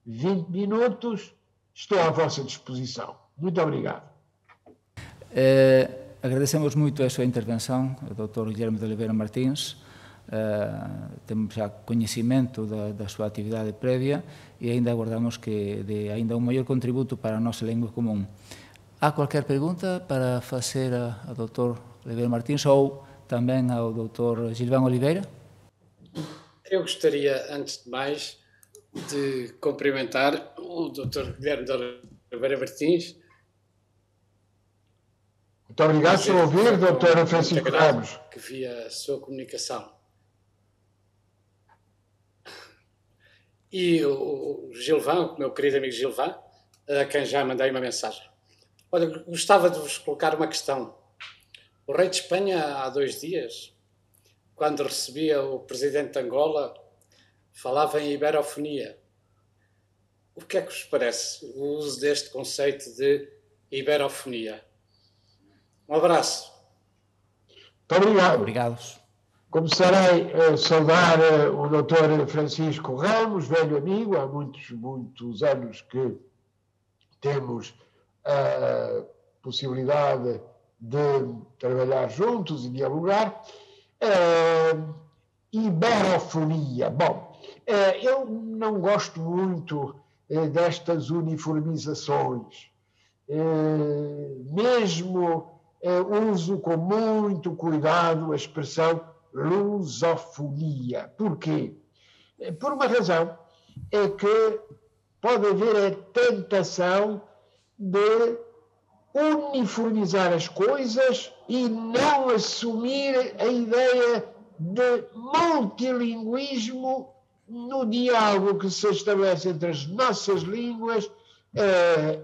Speaker 3: 20 minutos, estou à vossa disposição. Muito obrigado.
Speaker 4: Agradecemos muito a sua intervenção, Dr. Guilherme de Oliveira Martins. Temos já conhecimento da sua atividade prévia e ainda aguardamos que dê ainda um maior contributo para a nossa língua comum. Há qualquer pergunta para fazer ao Dr. Oliveira Martins ou também ao Dr. Gilvão Oliveira?
Speaker 5: Eu gostaria, antes de mais, de cumprimentar o Dr. Guilherme de Oliveira Martins.
Speaker 3: Muito obrigado por ouvir, Dr. Francisco Ramos.
Speaker 5: Que vi a sua comunicação. E o Gilvão, o meu querido amigo Gilvão, a quem já mandei uma mensagem. Olha, gostava de vos colocar uma questão. O rei de Espanha, há 2 dias, quando recebia o presidente de Angola, falava em iberofonia. O que é que vos parece o uso deste conceito de iberofonia? Um abraço.
Speaker 3: Muito obrigado.
Speaker 4: Obrigados.
Speaker 3: Começarei a saudar o Dr. Francisco Ramos, velho amigo, há muitos anos que temos a possibilidade de trabalhar juntos e dialogar. Iberofonia. Bom, eu não gosto muito destas uniformizações. Mesmo uso com muito cuidado a expressão lusofonia. Porquê? Por uma razão, é que pode haver a tentação de uniformizar as coisas e não assumir a ideia de multilinguismo no diálogo que se estabelece entre as nossas línguas,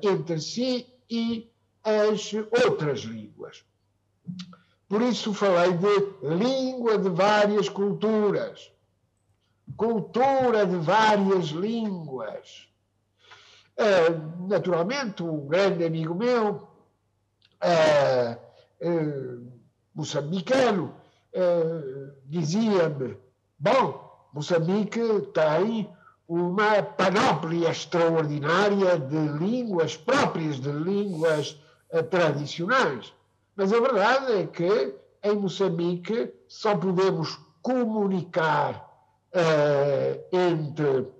Speaker 3: entre si e as outras línguas. Por isso falei de língua de várias culturas, cultura de várias línguas. Naturalmente, um grande amigo meu, moçambicano, dizia-me: bom, Moçambique tem uma panóplia extraordinária de línguas próprias, de línguas tradicionais. Mas a verdade é que em Moçambique só podemos comunicar entre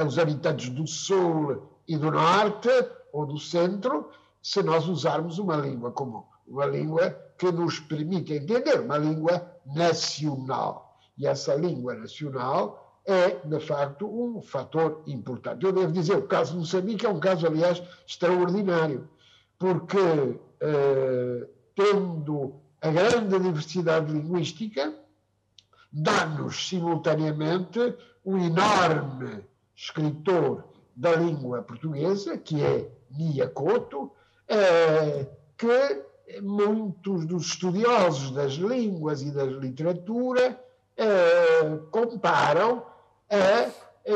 Speaker 3: os habitantes do sul e do norte, ou do centro, se nós usarmos uma língua comum, uma língua que nos permite entender, uma língua nacional. E essa língua nacional é, de facto, um fator importante. Eu devo dizer, o caso de Moçambique é um caso, aliás, extraordinário, porque tendo a grande diversidade linguística, dá-nos simultaneamente um enorme escritor da língua portuguesa, que é Mia Couto, que muitos dos estudiosos das línguas e da literatura comparam a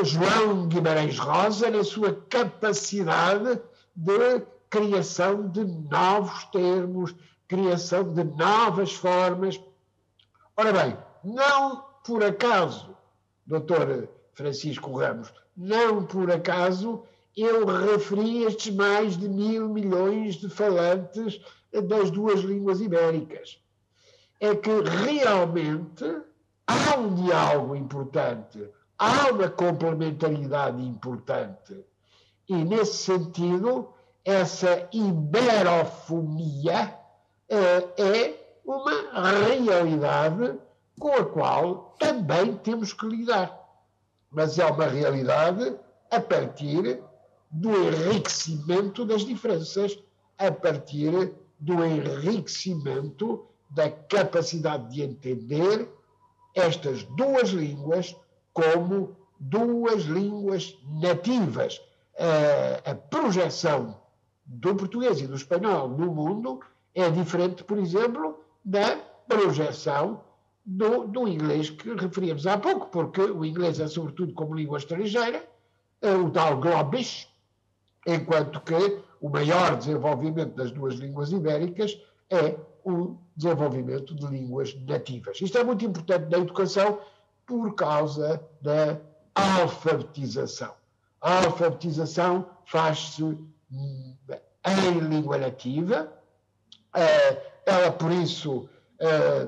Speaker 3: João Guimarães Rosa na sua capacidade de criação de novos termos, criação de novas formas. Ora bem, não por acaso, Dr. Francisco Ramos, não por acaso eu referi estes mais de 1.000 milhões de falantes das 2 línguas ibéricas. É que realmente há um diálogo importante, há uma complementaridade importante. E, nesse sentido, essa iberofonia é uma realidade com a qual também temos que lidar. Mas é uma realidade a partir do enriquecimento das diferenças, a partir do enriquecimento da capacidade de entender estas duas línguas como duas línguas nativas. A projeção do português e do espanhol no mundo é diferente, por exemplo, da projeção do inglês que referíamos há pouco, porque o inglês é sobretudo como língua estrangeira, o tal Globis, enquanto que o maior desenvolvimento das duas línguas ibéricas é o desenvolvimento de línguas nativas. Isto é muito importante na educação por causa da alfabetização. A alfabetização faz-se em língua nativa, ela, por isso,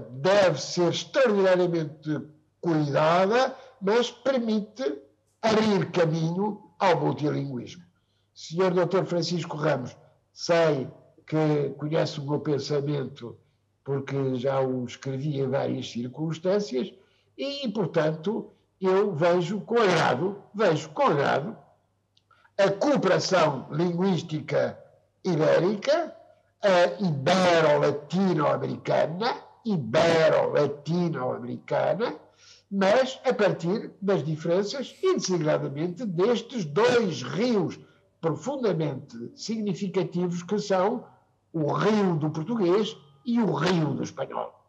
Speaker 3: deve ser extraordinariamente cuidada, mas permite abrir caminho ao multilinguismo. Senhor Dr. Francisco Ramos, sei que conhece o meu pensamento porque já o escrevi em várias circunstâncias e, portanto, eu vejo com agrado a cooperação linguística ibérica, a ibero-latino-americana, mas a partir das diferenças e, designadamente, destes dois rios profundamente significativos que são o rio do português e o rio do espanhol.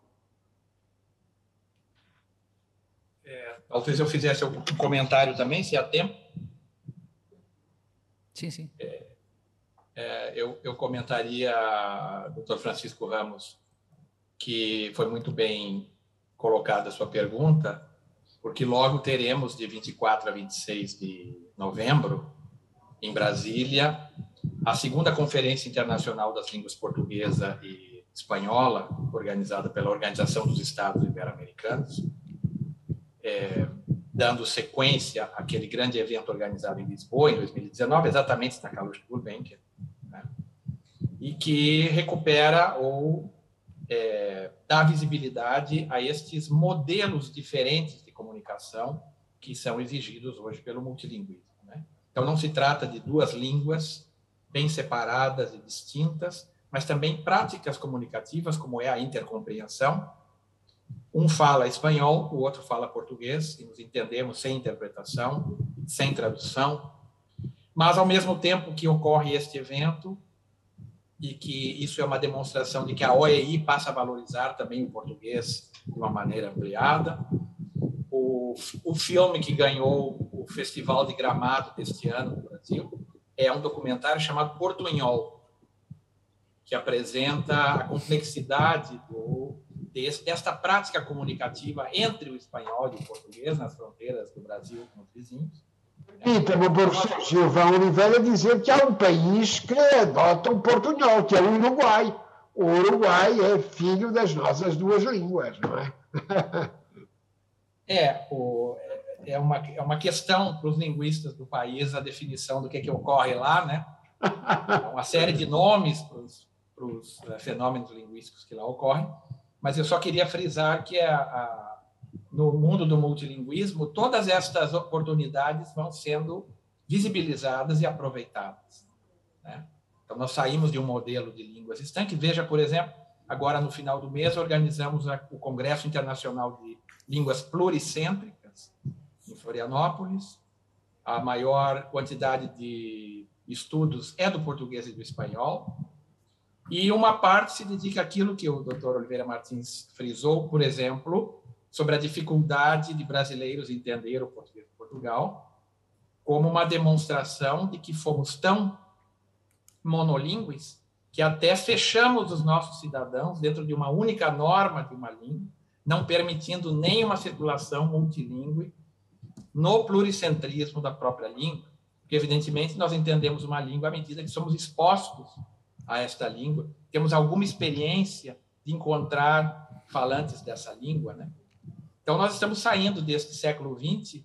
Speaker 2: Talvez eu fizesse um comentário também, se há tempo.
Speaker 4: Sim, sim.
Speaker 2: Eu comentaria, Dr. Francisco Ramos, que foi muito bem colocada a sua pergunta, porque logo teremos, de 24 a 26 de novembro, em Brasília, a segunda Conferência Internacional das Línguas Portuguesa e Espanhola, organizada pela Organização dos Estados Ibero-Americanos, dando sequência àquele grande evento organizado em Lisboa, em 2019, exatamente na Carlos Gulbenkian, né? E que recupera ou dá visibilidade a estes modelos diferentes de comunicação que são exigidos hoje pelo multilinguismo, né? Então, não se trata de duas línguas bem separadas e distintas, mas também práticas comunicativas, como é a intercompreensão. Um fala espanhol, o outro fala português, e nos entendemos sem interpretação, sem tradução. Mas, ao mesmo tempo que ocorre este evento, e que isso é uma demonstração de que a OEI passa a valorizar também o português de uma maneira ampliada. O filme que ganhou o Festival de Gramado deste ano no Brasil é um documentário chamado Portunhol, que apresenta a complexidade desta prática comunicativa entre o espanhol e o português nas fronteiras do Brasil com os vizinhos.
Speaker 3: E também o professor Silvão Oliveira dizer que há um país que adota um portunhol, que é o Uruguai. O Uruguai é filho das nossas duas línguas, não é?
Speaker 2: É uma questão para os linguistas do país a definição do que ocorre lá, né? Há uma série de nomes para os fenômenos linguísticos que lá ocorrem, mas eu só queria frisar que no mundo do multilinguismo, todas estas oportunidades vão sendo visibilizadas e aproveitadas, né? Então, nós saímos de um modelo de línguas estanque. Veja, por exemplo, agora no final do mês organizamos o Congresso Internacional de Línguas Pluricêntricas em Florianópolis. A maior quantidade de estudos é do português e do espanhol. E uma parte se dedica àquilo que o Dr. Oliveira Martins frisou, por exemplo, sobre a dificuldade de brasileiros entender o português de Portugal, como uma demonstração de que fomos tão monolíngues que até fechamos os nossos cidadãos dentro de uma única norma de uma língua, não permitindo nenhuma circulação multilíngue no pluricentrismo da própria língua, porque, evidentemente, nós entendemos uma língua à medida que somos expostos a esta língua, temos alguma experiência de encontrar falantes dessa língua, né? Então, nós estamos saindo deste século XX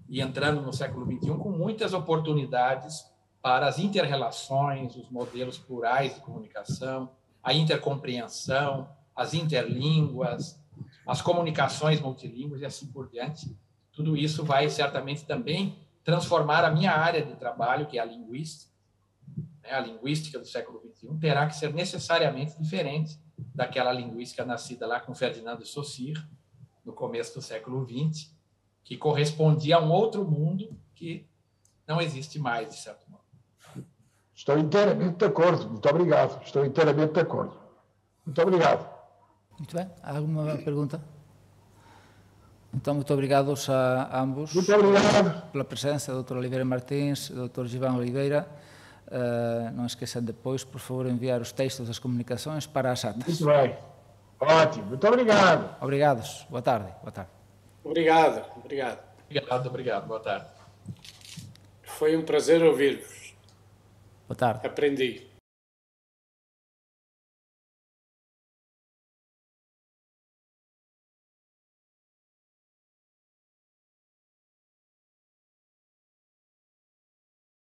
Speaker 2: e entrando no século XXI com muitas oportunidades para as inter-relações, os modelos plurais de comunicação, a intercompreensão, as interlínguas, as comunicações multilíngues e assim por diante. Tudo isso vai certamente também transformar a minha área de trabalho, que é a linguística, né? A linguística do século XXI terá que ser necessariamente diferente daquela linguística nascida lá com Ferdinand de Saussure, no começo do século XX, que correspondia a um outro mundo que não existe mais, de certo modo.
Speaker 3: Estou inteiramente de acordo. Muito obrigado. Estou inteiramente de acordo. Muito obrigado.
Speaker 4: Muito bem. Há alguma pergunta? Então, muito obrigados a ambos.
Speaker 3: Muito obrigado.
Speaker 4: Pela presença, Dr. Oliveira Martins, Dr. Givão Oliveira. Não esqueçam depois, por favor, enviar os textos das comunicações para as atas.
Speaker 3: Muito bem. Ótimo. Muito obrigado.
Speaker 4: Obrigados. Boa tarde. Boa tarde.
Speaker 5: Obrigado, obrigado.
Speaker 2: Obrigado. Boa tarde.
Speaker 5: Foi um prazer ouvir-vos.
Speaker 4: Boa tarde.
Speaker 5: Aprendi.